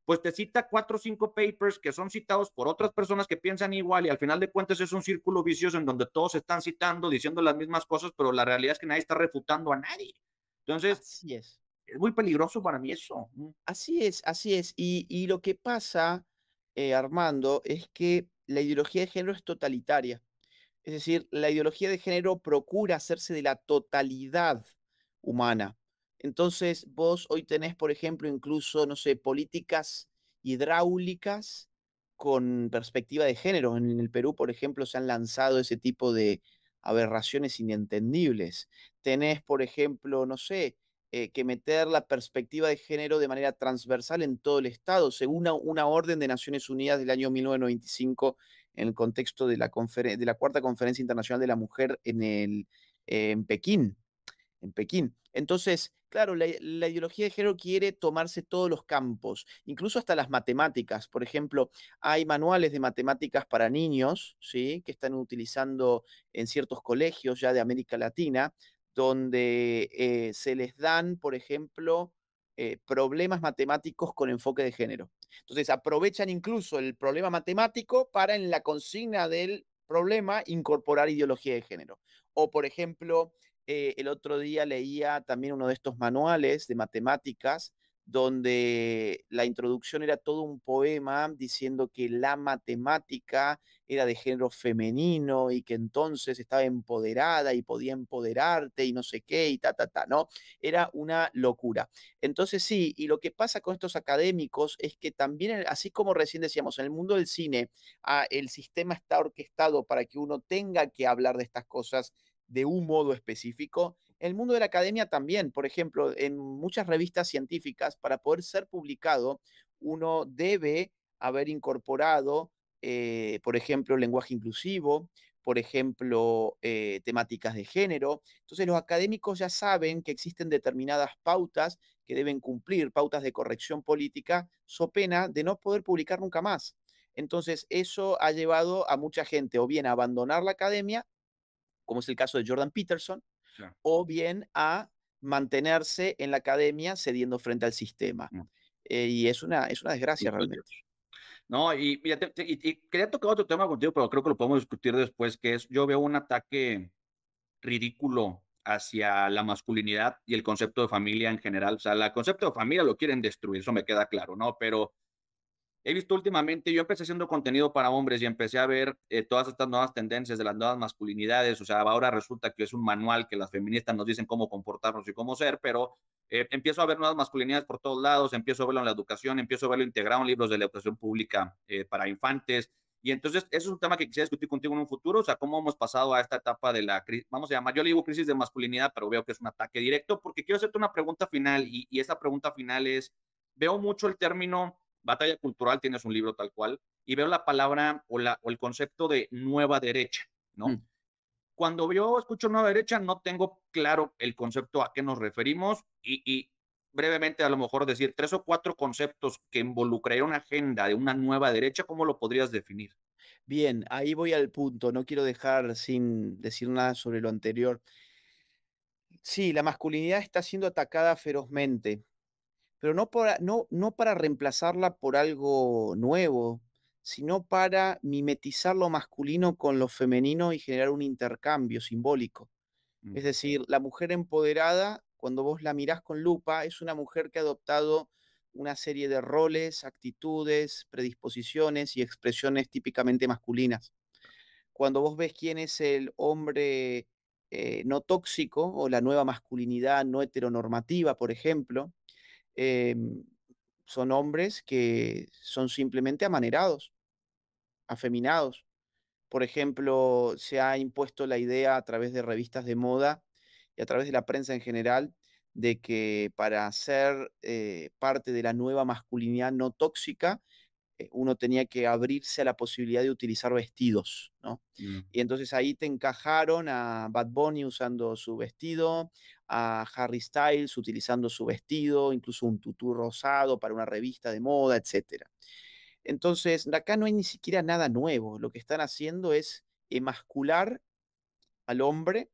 [SPEAKER 1] pues te cita 4 o 5 papers que son citados por otras personas que piensan igual y al final de cuentas es un círculo vicioso en donde todos están citando, diciendo las mismas cosas, pero la realidad es que nadie está refutando a nadie. Entonces,
[SPEAKER 2] Así es.
[SPEAKER 1] es muy peligroso para mí eso.
[SPEAKER 2] Así es, así es. Y lo que pasa, Armando, es que la ideología de género es totalitaria. Es decir, la ideología de género procura hacerse de la totalidad humana. Entonces, vos hoy tenés, por ejemplo, incluso, no sé, políticas hidráulicas con perspectiva de género. En el Perú, por ejemplo, se han lanzado ese tipo de aberraciones inentendibles. Tenés, por ejemplo, no sé, que meter la perspectiva de género de manera transversal en todo el Estado, según una orden de Naciones Unidas del año 1995 en el contexto de de la Cuarta Conferencia Internacional de la Mujer en Pekín. En Pekín. Entonces, claro, la ideología de género quiere tomarse todos los campos, incluso hasta las matemáticas. Por ejemplo, hay manuales de matemáticas para niños, ¿sí? Que están utilizando en ciertos colegios ya de América Latina, donde se les dan, por ejemplo, problemas matemáticos con enfoque de género. Entonces, aprovechan incluso el problema matemático para en la consigna del problema incorporar ideología de género. O, por ejemplo, el otro día leía también uno de estos manuales de matemáticas donde la introducción era todo un poema diciendo que la matemática era de género femenino y que entonces estaba empoderada y podía empoderarte y no sé qué y ¿no? Era una locura. Entonces sí, y lo que pasa con estos académicos es que también, así como recién decíamos, en el mundo del cine, el sistema está orquestado para que uno tenga que hablar de estas cosas de un modo específico. El mundo de la academia también, por ejemplo, en muchas revistas científicas, para poder ser publicado, uno debe haber incorporado, por ejemplo, lenguaje inclusivo, por ejemplo, temáticas de género. Entonces, los académicos ya saben que existen determinadas pautas que deben cumplir, pautas de corrección política, so pena de no poder publicar nunca más. Entonces, eso ha llevado a mucha gente o bien a abandonar la academia como es el caso de Jordan Peterson,
[SPEAKER 1] Claro.
[SPEAKER 2] o bien a mantenerse en la academia cediendo frente al sistema.
[SPEAKER 1] Mm,
[SPEAKER 2] Y es una desgracia
[SPEAKER 1] Bendito
[SPEAKER 2] realmente.
[SPEAKER 1] Dios. No, y mira, y quería tocar otro tema contigo, pero creo que lo podemos discutir después, que es, yo veo un ataque ridículo hacia la masculinidad y el concepto de familia en general. O sea, el concepto de familia lo quieren destruir, eso me queda claro, ¿no? Pero he visto últimamente, yo empecé haciendo contenido para hombres y empecé a ver todas estas nuevas tendencias de las nuevas masculinidades. O sea, ahora resulta que es un manual que las feministas nos dicen cómo comportarnos y cómo ser, pero empiezo a ver nuevas masculinidades por todos lados, empiezo a verlo en la educación, empiezo a verlo integrado en libros de la educación pública para infantes. Y entonces, eso es un tema que quisiera discutir contigo en un futuro, o sea, cómo hemos pasado a esta etapa de la crisis, vamos a llamar, yo le digo crisis de masculinidad, pero veo que es un ataque directo, porque quiero hacerte una pregunta final, y esta pregunta final es, veo mucho el término batalla cultural, tienes un libro tal cual, y veo la palabra o el concepto de nueva derecha, ¿no?
[SPEAKER 2] Mm.
[SPEAKER 1] Cuando yo escucho nueva derecha, no tengo claro el concepto a qué nos referimos y brevemente, a lo mejor decir 3 o 4 conceptos que involucraría una agenda de una nueva derecha, ¿cómo lo podrías definir?
[SPEAKER 2] Bien, ahí voy al punto, no quiero dejar sin decir nada sobre lo anterior. Sí, la masculinidad está siendo atacada ferozmente, pero no para reemplazarla por algo nuevo, sino para mimetizar lo masculino con lo femenino y generar un intercambio simbólico.
[SPEAKER 1] Mm,
[SPEAKER 2] Es decir, la mujer empoderada, cuando vos la mirás con lupa, es una mujer que ha adoptado una serie de roles, actitudes, predisposiciones y expresiones típicamente masculinas. Cuando vos ves quién es el hombre no tóxico o la nueva masculinidad no heteronormativa, por ejemplo, em, son hombres que son simplemente amanerados, afeminados. Por ejemplo, se ha impuesto la idea a través de revistas de moda y a través de la prensa en general de que para ser parte de la nueva masculinidad no tóxica, uno tenía que abrirse a la posibilidad de utilizar vestidos, ¿no?
[SPEAKER 1] mm,
[SPEAKER 2] Y entonces ahí te encajaron a Bad Bunny usando su vestido, a Harry Styles utilizando su vestido, incluso un tutú rosado para una revista de moda, etcétera. Entonces, acá no hay ni siquiera nada nuevo. Lo que están haciendo es emascular al hombre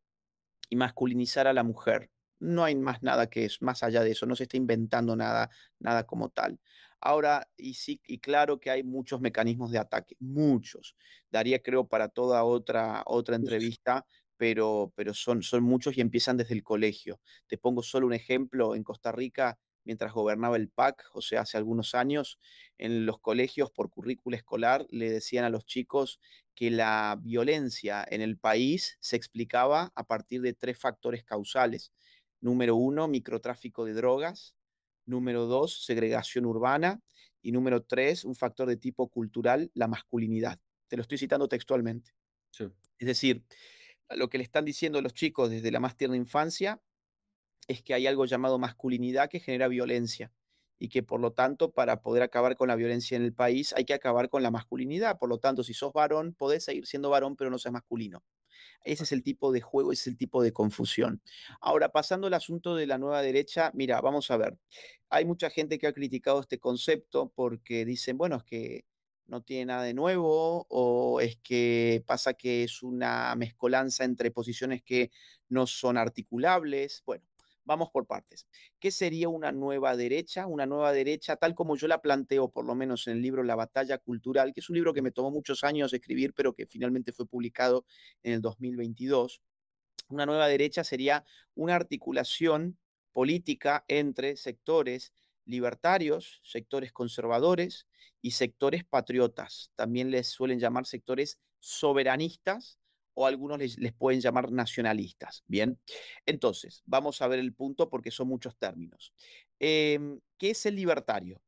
[SPEAKER 2] y masculinizar a la mujer. No hay más nada que eso, más allá de eso, no se está inventando nada, nada como tal. Ahora, y sí, y claro que hay muchos mecanismos de ataque, muchos. Daría, creo, para toda otra entrevista, pero son muchos y empiezan desde el colegio. Te pongo solo un ejemplo, en Costa Rica, mientras gobernaba el PAC, o sea, hace algunos años, en los colegios por currícula escolar le decían a los chicos que la violencia en el país se explicaba a partir de 3 factores causales. Número uno, microtráfico de drogas. Número 2, segregación urbana. Y número 3, un factor de tipo cultural, la masculinidad. Te lo estoy citando textualmente.
[SPEAKER 1] sí.
[SPEAKER 2] Es decir, lo que le están diciendo a los chicos desde la más tierna infancia es que hay algo llamado masculinidad que genera violencia y que por lo tanto para poder acabar con la violencia en el país hay que acabar con la masculinidad. Por lo tanto, si sos varón, podés seguir siendo varón, pero no seas masculino. Ese es el tipo de juego, ese es el tipo de confusión. Ahora, pasando al asunto de la nueva derecha, mira, vamos a ver. Hay mucha gente que ha criticado este concepto porque dicen, bueno, es que no tiene nada de nuevo o es que pasa que es una mezcolanza entre posiciones que no son articulables. Bueno, vamos por partes. ¿Qué sería una nueva derecha? Una nueva derecha, tal como yo la planteo, por lo menos en el libro La batalla cultural, que es un libro que me tomó muchos años escribir, pero que finalmente fue publicado en el 2022. Una nueva derecha sería una articulación política entre sectores libertarios, sectores conservadores y sectores patriotas. También les suelen llamar sectores soberanistas o algunos les pueden llamar nacionalistas. Bien, entonces vamos a ver el punto porque son muchos términos. ¿Qué es el libertario?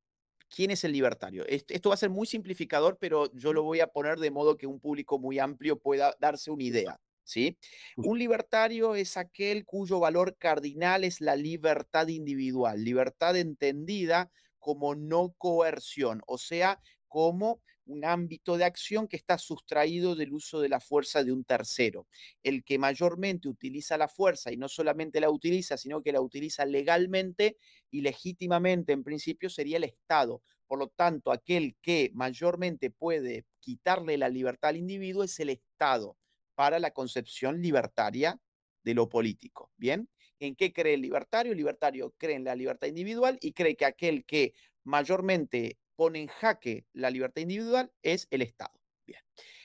[SPEAKER 2] ¿Quién es el libertario? Esto va a ser muy simplificador, pero yo lo voy a poner de modo que un público muy amplio pueda darse una idea. ¿Sí? Un libertario es aquel cuyo valor cardinal es la libertad individual, libertad entendida como no coerción, o sea, como un ámbito de acción que está sustraído del uso de la fuerza de un tercero. El que mayormente utiliza la fuerza y no solamente la utiliza, sino que la utiliza legalmente y legítimamente en principio sería el Estado. Por lo tanto, aquel que mayormente puede quitarle la libertad al individuo es el Estado para la concepción libertaria de lo político. ¿Bien? ¿En qué cree el libertario? El libertario cree en la libertad individual y cree que aquel que mayormente pone en jaque la libertad individual es el Estado. Bien.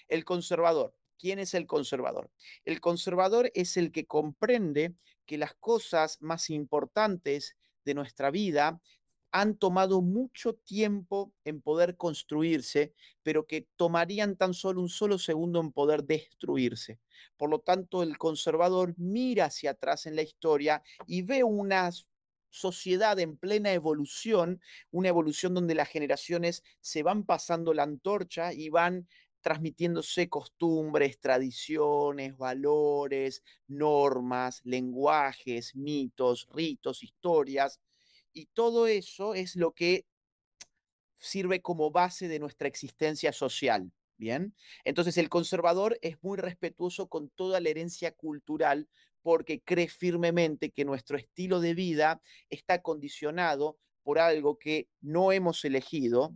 [SPEAKER 2] El conservador. ¿Quién es el conservador? El conservador es el que comprende que las cosas más importantes de nuestra vida han tomado mucho tiempo en poder construirse, pero que tomarían tan solo un solo segundo en poder destruirse. Por lo tanto, el conservador mira hacia atrás en la historia y ve una sociedad en plena evolución, una evolución donde las generaciones se van pasando la antorcha y van transmitiéndose costumbres, tradiciones, valores, normas, lenguajes, mitos, ritos, historias, y todo eso es lo que sirve como base de nuestra existencia social. ¿bien? Entonces el conservador es muy respetuoso con toda la herencia cultural porque cree firmemente que nuestro estilo de vida está condicionado por algo que no hemos elegido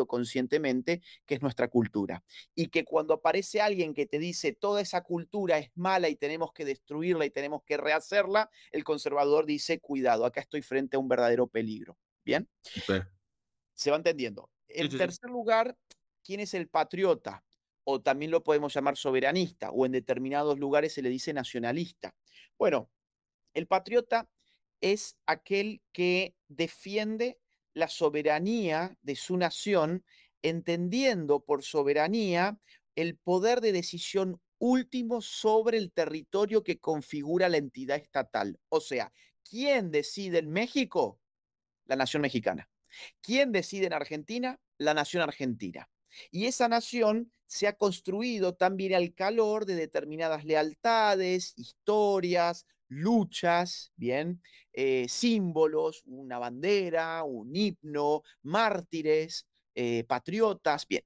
[SPEAKER 2] conscientemente, que es nuestra cultura. Y que cuando aparece alguien que te dice toda esa cultura es mala y tenemos que destruirla y tenemos que rehacerla, el conservador dice, cuidado, acá estoy frente a un verdadero peligro. ¿Bien?
[SPEAKER 1] Ok.
[SPEAKER 2] Se va entendiendo.
[SPEAKER 1] Sí,
[SPEAKER 2] En
[SPEAKER 1] sí, sí.
[SPEAKER 2] tercer lugar, ¿quién es el patriota? O también lo podemos llamar soberanista, o en determinados lugares se le dice nacionalista. Bueno, el patriota es aquel que defiende la soberanía de su nación, entendiendo por soberanía el poder de decisión último sobre el territorio que configura la entidad estatal. O sea, ¿quién decide en México? La nación mexicana. ¿Quién decide en Argentina? La nación argentina. Y esa nación se ha construido también al calor de determinadas lealtades, historias, luchas, bien, símbolos, una bandera, un himno, mártires, patriotas, bien.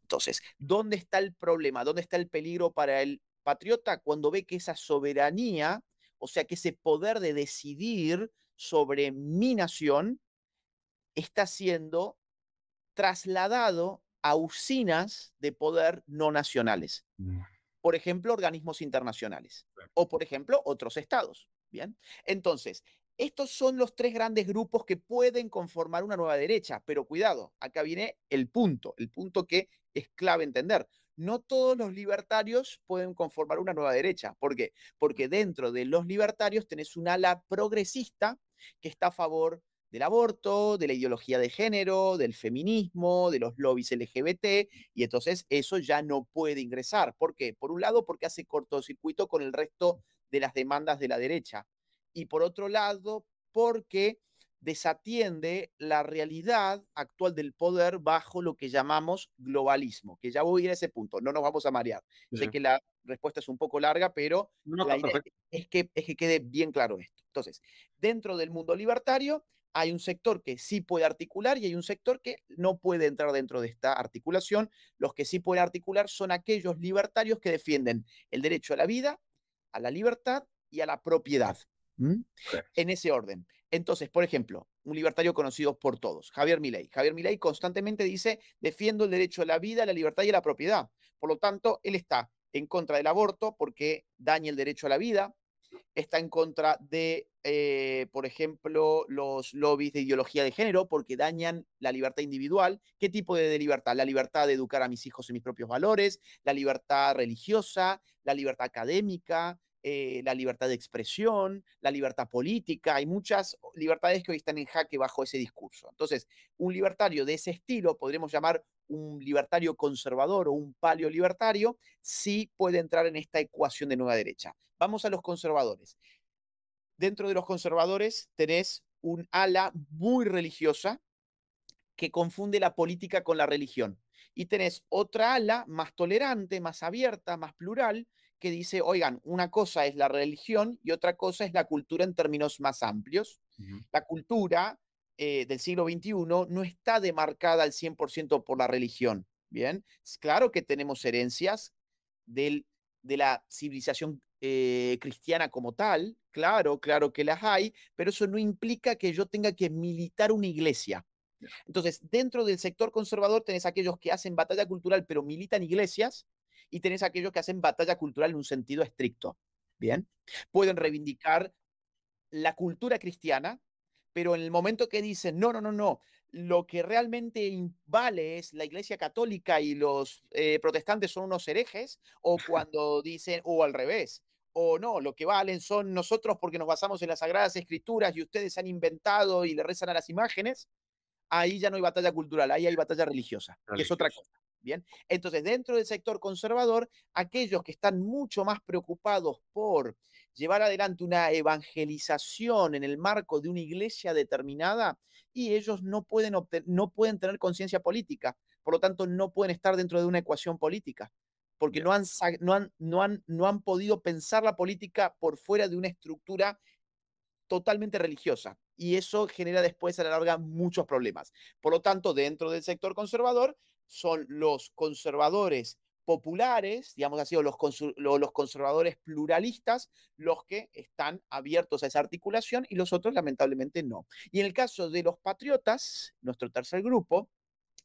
[SPEAKER 2] Entonces, ¿dónde está el problema? ¿Dónde está el peligro para el patriota cuando ve que esa soberanía, o sea, que ese poder de decidir sobre mi nación, está siendo trasladado a usinas de poder no nacionales?
[SPEAKER 1] Mm,
[SPEAKER 2] Por ejemplo, organismos internacionales o, por ejemplo, otros estados. Bien, entonces, estos son los tres grandes grupos que pueden conformar una nueva derecha, pero cuidado, acá viene el punto que es clave entender. No todos los libertarios pueden conformar una nueva derecha. ¿Por qué? Porque dentro de los libertarios tenés un ala progresista que está a favor del aborto, de la ideología de género, del feminismo, de los lobbies LGBT, y entonces eso ya no puede ingresar. ¿Por qué? Por un lado, porque hace cortocircuito con el resto de las demandas de la derecha. Y por otro lado, porque desatiende la realidad actual del poder bajo lo que llamamos globalismo, que ya voy a ir a ese punto, no nos vamos a marear.
[SPEAKER 1] sí,
[SPEAKER 2] Sé
[SPEAKER 1] sí.
[SPEAKER 2] que la respuesta es un poco larga, pero
[SPEAKER 1] No, no,
[SPEAKER 2] la
[SPEAKER 1] está
[SPEAKER 2] idea
[SPEAKER 1] perfecto.
[SPEAKER 2] es que quede bien claro esto. Entonces, dentro del mundo libertario, hay un sector que sí puede articular y hay un sector que no puede entrar dentro de esta articulación. Los que sí pueden articular son aquellos libertarios que defienden el derecho a la vida, a la libertad y a la propiedad. ¿Mm?
[SPEAKER 1] Ok.
[SPEAKER 2] En ese orden. Entonces, por ejemplo, un libertario conocido por todos, Javier Milei. Javier Milei constantemente dice, defiendo el derecho a la vida, a la libertad y a la propiedad. Por lo tanto, él está en contra del aborto porque daña el derecho a la vida, está en contra de, por ejemplo, los lobbies de ideología de género porque dañan la libertad individual. ¿Qué tipo de libertad? La libertad de educar a mis hijos en mis propios valores, la libertad religiosa, la libertad académica, la libertad de expresión, la libertad política. Hay muchas libertades que hoy están en jaque bajo ese discurso. Entonces, un libertario de ese estilo, podríamos llamar un libertario conservador o un paleolibertario, sí puede entrar en esta ecuación de nueva derecha. Vamos a los conservadores. Dentro de los conservadores tenés un ala muy religiosa que confunde la política con la religión. Y tenés otra ala más tolerante, más abierta, más plural, que dice, oigan, una cosa es la religión y otra cosa es la cultura en términos más amplios.
[SPEAKER 1] Ujú.
[SPEAKER 2] La cultura del siglo XXI no está demarcada al 100% por la religión. Bien, es claro que tenemos herencias del, de la civilización cristiana como tal, claro, claro que las hay, pero eso no implica que yo tenga que militar una iglesia. Entonces, dentro del sector conservador tenés aquellos que hacen batalla cultural pero militan iglesias y tenés aquellos que hacen batalla cultural en un sentido estricto. Bien, pueden reivindicar la cultura cristiana, pero en el momento que dicen, no, no, no, no, lo que realmente vale es la Iglesia Católica y los protestantes son unos herejes, o cuando dicen, o al revés, o no, lo que valen son nosotros porque nos basamos en las Sagradas Escrituras y ustedes han inventado y le rezan a las imágenes, ahí ya no hay batalla cultural, ahí hay batalla religiosa, que es otra
[SPEAKER 1] Religioso.
[SPEAKER 2] cosa. Bien, entonces dentro del sector conservador, aquellos que están mucho más preocupados por llevar adelante una evangelización en el marco de una iglesia determinada, y ellos no pueden tener conciencia política, por lo tanto no pueden estar dentro de una ecuación política, porque
[SPEAKER 1] Ya.
[SPEAKER 2] no han podido pensar la política por fuera de una estructura totalmente religiosa. Y eso genera después a la larga muchos problemas. Por lo tanto, dentro del sector conservador son los conservadores populares, digamos así, o los conservadores pluralistas, los que están abiertos a esa articulación y los otros lamentablemente no. Y en el caso de los patriotas, nuestro tercer grupo,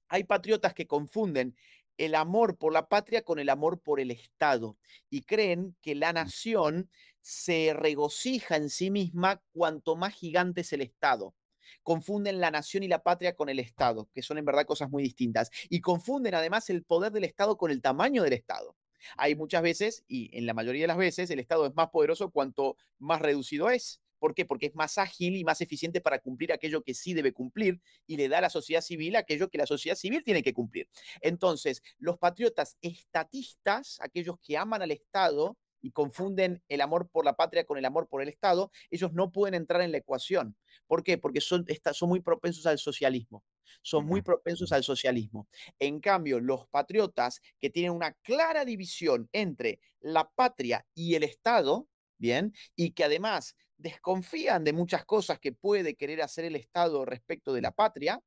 [SPEAKER 2] hay patriotas que confunden el amor por la patria con el amor por el Estado y creen que la nación se regocija en sí misma cuanto más gigante es el Estado. Confunden la nación y la patria con el Estado, que son en verdad cosas muy distintas. Y confunden además el poder del Estado con el tamaño del Estado. Hay muchas veces, y en la mayoría de las veces, el Estado es más poderoso cuanto más reducido es. ¿Por qué? Porque es más ágil y más eficiente para cumplir aquello que sí debe cumplir y le da a la sociedad civil aquello que la sociedad civil tiene que cumplir. Entonces, los patriotas estatistas, aquellos que aman al Estado y confunden el amor por la patria con el amor por el Estado, ellos no pueden entrar en la ecuación. ¿Por qué? Porque son muy propensos al socialismo. Son muy propensos al socialismo. En cambio, los patriotas que tienen una clara división entre la patria y el Estado, ¿bien? Y que además desconfían de muchas cosas que puede querer hacer el Estado respecto de la patria,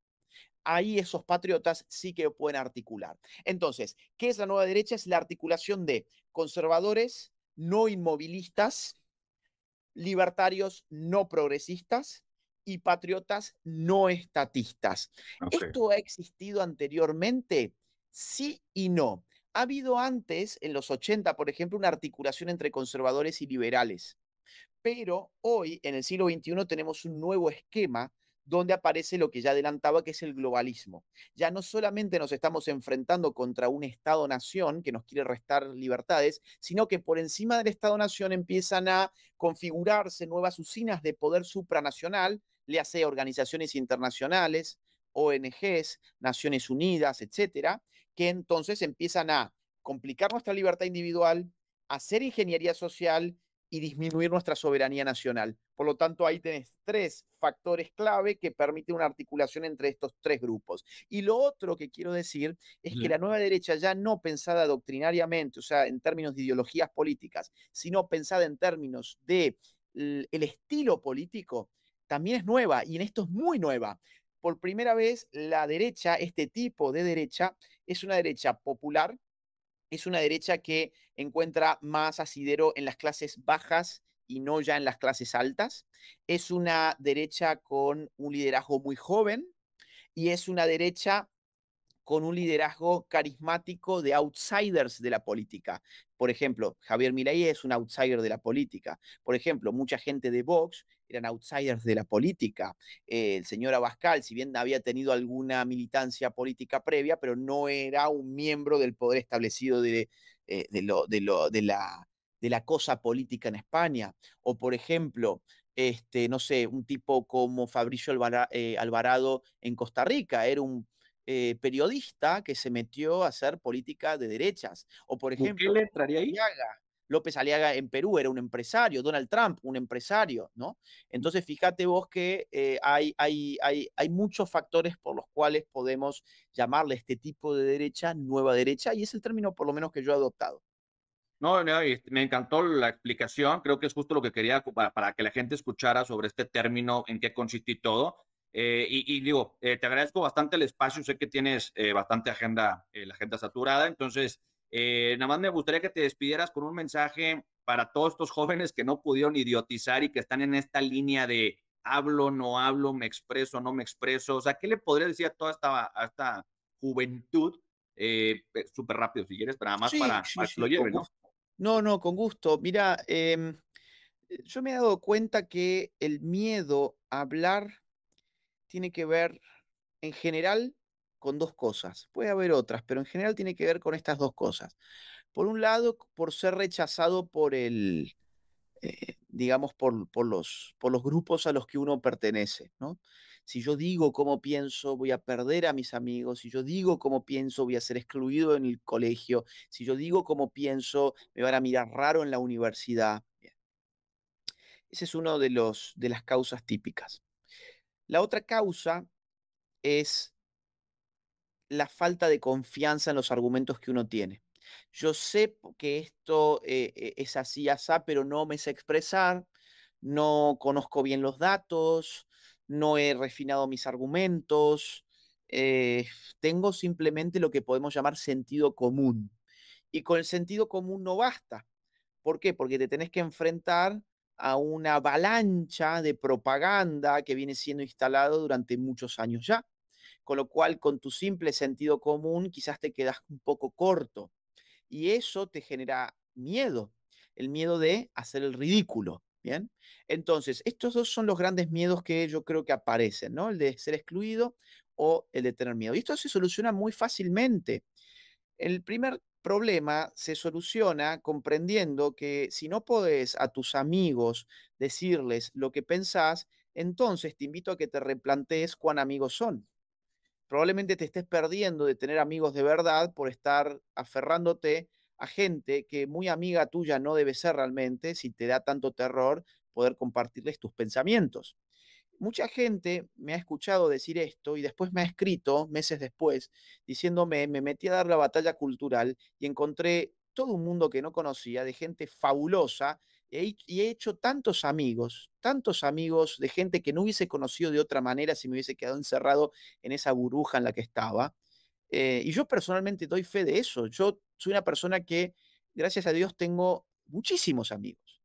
[SPEAKER 2] ahí esos patriotas sí que pueden articular. Entonces, ¿qué es la nueva derecha? Es la articulación de conservadores no inmovilistas, libertarios no progresistas y patriotas no estatistas.
[SPEAKER 1] Ok,
[SPEAKER 2] ¿Esto ha existido anteriormente? Sí y no. Ha habido antes, en los 80, por ejemplo, una articulación entre conservadores y liberales, pero hoy, en el siglo XXI, tenemos un nuevo esquema donde aparece lo que ya adelantaba, que es el globalismo. Ya no solamente nos estamos enfrentando contra un Estado-nación que nos quiere restar libertades, sino que por encima del Estado-nación empiezan a configurarse nuevas usinas de poder supranacional, le hace organizaciones internacionales, ONGs, Naciones Unidas, etcétera, que entonces empiezan a complicar nuestra libertad individual, hacer ingeniería social y disminuir nuestra soberanía nacional. Por lo tanto, ahí tenés tres factores clave que permiten una articulación entre estos tres grupos. Y lo otro que quiero decir es que la nueva derecha, ya no pensada doctrinariamente, o sea, en términos de ideologías políticas, sino pensada en términos de el estilo político, también es nueva y en esto es muy nueva. Por primera vez, la derecha, este tipo de derecha, es una derecha popular, es una derecha que encuentra más asidero en las clases bajas y no ya en las clases altas. Es una derecha con un liderazgo muy joven y es una derecha con un liderazgo carismático de outsiders de la política. Por ejemplo, Javier Milei es un outsider de la política. Por ejemplo, mucha gente de Vox eran outsiders de la política. El señor Abascal, si bien había tenido alguna militancia política previa, pero no era un miembro del poder establecido de la cosa política en España. O, por ejemplo, no sé, un tipo como Fabricio Alvarado en Costa Rica, era un periodista que se metió a hacer política de derechas. O, por ejemplo,
[SPEAKER 1] ¿Bukele entraría ahí?
[SPEAKER 2] López Aliaga en Perú era un empresario, Donald Trump, un empresario, ¿no? Entonces, fíjate vos que hay muchos factores por los cuales podemos llamarle este tipo de derecha nueva derecha, y es el término por lo menos que yo he adoptado.
[SPEAKER 1] No, no, y me encantó la explicación. Creo que es justo lo que quería para que la gente escuchara sobre este término, en qué consiste y todo. Y digo, te agradezco bastante el espacio. Sé que tienes bastante agenda, la agenda saturada. Entonces, nada más me gustaría que te despidieras con un mensaje para todos estos jóvenes que no pudieron idiotizar y que están en esta línea de hablo, no hablo, me expreso, no me expreso. O sea, ¿qué le podrías decir a esta juventud? Súper rápido, si quieres, pero nada más
[SPEAKER 2] Sí, sí,
[SPEAKER 1] para que lo
[SPEAKER 2] sí, con
[SPEAKER 1] lleven, ¿no?
[SPEAKER 2] gusto. No, no, con gusto. Mira, yo me he dado cuenta que el miedo a hablar tiene que ver, en general, con dos cosas. Puede haber otras, pero en general tiene que ver con estas dos cosas. Por un lado, por ser rechazado por digamos, por los grupos a los que uno pertenece, ¿no? Si yo digo cómo pienso, voy a perder a mis amigos. Si yo digo cómo pienso, voy a ser excluido en el colegio. Si yo digo cómo pienso, me van a mirar raro en la universidad. Bien. Ese es uno de las causas típicas. La otra causa es la falta de confianza en los argumentos que uno tiene. Yo sé que esto es así, asá, pero no me sé expresar, no conozco bien los datos, no he refinado mis argumentos, eh, tengo simplemente lo que podemos llamar sentido común. Y con el sentido común no basta. ¿Por qué? Porque te tenés que enfrentar a una avalancha de propaganda que viene siendo instalado durante muchos años ya. Con lo cual, con tu simple sentido común, quizás te quedas un poco corto. Y eso te genera miedo, el miedo de hacer el ridículo. Bien, entonces, estos dos son los grandes miedos que yo creo que aparecen, ¿no? El de ser excluido o el de tener miedo. Y esto se soluciona muy fácilmente. El primer problema se soluciona comprendiendo que si no podés a tus amigos decirles lo que pensás, entonces te invito a que te replantees cuán amigos son. Probablemente te estés perdiendo de tener amigos de verdad por estar aferrándote a gente que muy amiga tuya no debe ser realmente, si te da tanto terror poder compartirles tus pensamientos. Mucha gente me ha escuchado decir esto y después me ha escrito meses después diciéndome, me metí a dar la batalla cultural y encontré todo un mundo que no conocía, de gente fabulosa, y he hecho tantos amigos de gente que no hubiese conocido de otra manera si me hubiese quedado encerrado en esa burbuja en la que estaba. Y yo personalmente doy fe de eso. Yo soy una persona que, gracias a Dios, tengo muchísimos amigos,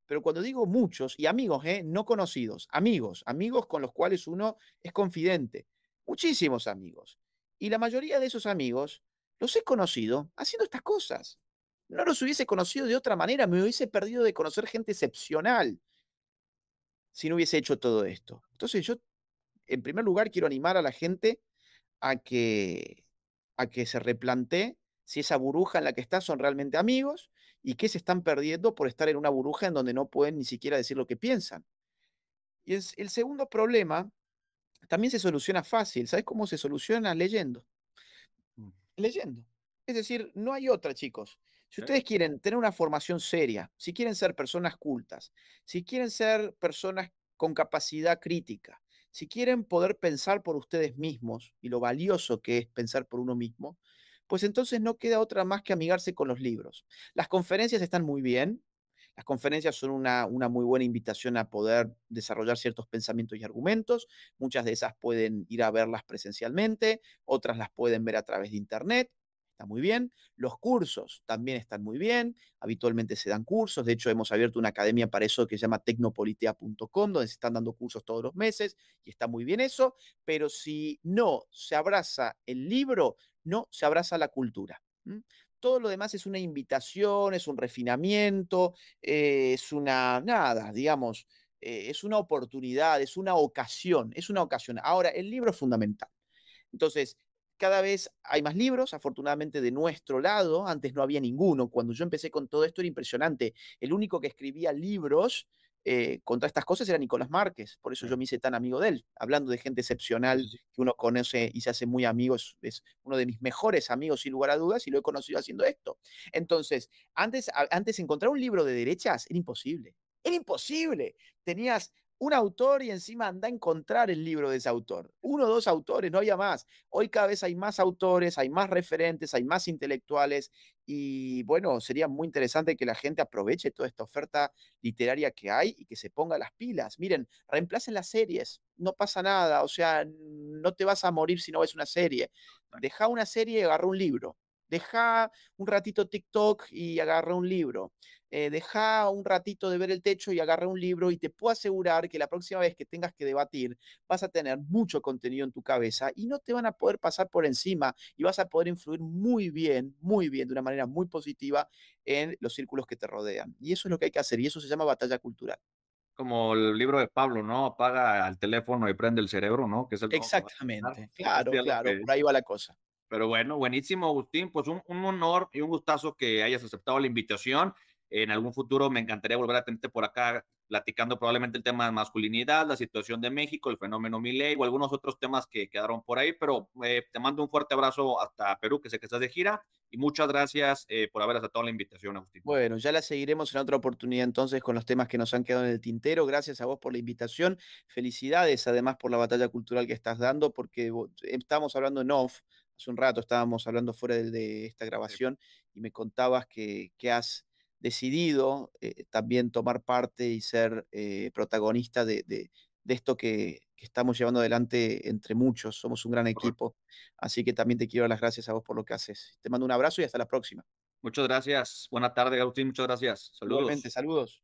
[SPEAKER 2] pero cuando digo muchos, y amigos, no conocidos, amigos, amigos con los cuales uno es confidente, muchísimos amigos. Y la mayoría de esos amigos los he conocido haciendo estas cosas. No los hubiese conocido de otra manera, me hubiese perdido de conocer gente excepcional si no hubiese hecho todo esto. Entonces yo, en primer lugar, quiero animar a la gente a que, a que se replantee si esa burbuja en la que está son realmente amigos y qué se están perdiendo por estar en una burbuja en donde no pueden ni siquiera decir lo que piensan. Y el segundo problema también se soluciona fácil. ¿Sabes cómo se soluciona? Leyendo.
[SPEAKER 1] Mm,
[SPEAKER 2] Leyendo. Es decir, no hay otra, chicos. Si
[SPEAKER 1] ok,
[SPEAKER 2] ustedes quieren tener una formación seria, si quieren ser personas cultas, si quieren ser personas con capacidad crítica, si quieren poder pensar por ustedes mismos y lo valioso que es pensar por uno mismo, pues entonces no queda otra más que amigarse con los libros. Las conferencias están muy bien. Las conferencias son una muy buena invitación a poder desarrollar ciertos pensamientos y argumentos. Muchas de esas pueden ir a verlas presencialmente, otras las pueden ver a través de internet. Está muy bien. Los cursos también están muy bien. Habitualmente se dan cursos. De hecho, hemos abierto una academia para eso que se llama tecnopolitea.com, donde se están dando cursos todos los meses y está muy bien eso. Pero si no se abraza el libro, no se abraza la cultura. Todo lo demás es una invitación, es un refinamiento, es una, nada, digamos, es una oportunidad, es una ocasión, es una ocasión. Ahora, el libro es fundamental. Entonces, cada vez hay más libros, afortunadamente de nuestro lado, antes no había ninguno. Cuando yo empecé con todo esto era impresionante. El único que escribía libros contra estas cosas era Nicolás Márquez, por eso yo
[SPEAKER 1] ok.
[SPEAKER 2] me hice tan amigo de él, hablando de gente
[SPEAKER 1] Sí, sí,
[SPEAKER 2] excepcional
[SPEAKER 1] sí.
[SPEAKER 2] que uno conoce y se hace muy amigo, es uno de mis mejores amigos sin lugar a dudas y lo he conocido haciendo esto. Entonces, antes encontrar un libro de derechas era imposible. Tenías un autor y encima anda a encontrar el libro de ese autor. Uno o dos autores, no había más. Hoy cada vez hay más autores, hay más referentes, hay más intelectuales y bueno, sería muy interesante que la gente aproveche toda esta oferta literaria que hay y que se ponga las pilas. Miren, reemplacen las series, no pasa nada, o sea, no te vas a morir si no ves una serie. Deja una serie y agarra un libro. Deja un ratito TikTok y agarra un libro. Deja un ratito de ver el techo y agarra un libro y te puedo asegurar que la próxima vez que tengas que debatir vas a tener mucho contenido en tu cabeza y no te van a poder pasar por encima y vas a poder influir muy bien, de una manera muy positiva en los círculos que te rodean. Y eso es lo que hay que hacer y eso se llama batalla cultural.
[SPEAKER 1] Como el libro de Pablo, ¿no? Apaga al teléfono y prende el cerebro, ¿no? Que es el nuevo que va a pasar.
[SPEAKER 2] Exactamente,
[SPEAKER 1] Eso
[SPEAKER 2] claro,
[SPEAKER 1] es lo
[SPEAKER 2] claro,
[SPEAKER 1] que
[SPEAKER 2] por ahí va la cosa.
[SPEAKER 1] pero bueno, buenísimo, Agustín. Pues un honor y un gustazo que hayas aceptado la invitación. En algún futuro me encantaría volver a tenerte por acá platicando probablemente el tema de masculinidad, la situación de México, el fenómeno Milei o algunos otros temas que quedaron por ahí. Pero te mando un fuerte abrazo hasta Perú, que sé que estás de gira. Y muchas gracias por haber aceptado la invitación, Agustín.
[SPEAKER 2] Bueno, ya la seguiremos en otra oportunidad entonces con los temas que nos han quedado en el tintero. Gracias a vos por la invitación. Felicidades además por la batalla cultural que estás dando, porque estábamos hablando en off, hace un rato estábamos hablando fuera de esta
[SPEAKER 1] Sí,
[SPEAKER 2] grabación y me contabas que has decidido también tomar parte y ser protagonista de esto que estamos llevando adelante entre muchos. Somos un gran
[SPEAKER 1] Correcto.
[SPEAKER 2] equipo, así que también te quiero dar las gracias a vos por lo que haces. Te mando un abrazo y hasta la próxima.
[SPEAKER 1] Muchas gracias. Buena tarde, Agustín. Muchas gracias.
[SPEAKER 2] Igualmente,
[SPEAKER 1] Saludos.
[SPEAKER 2] saludos.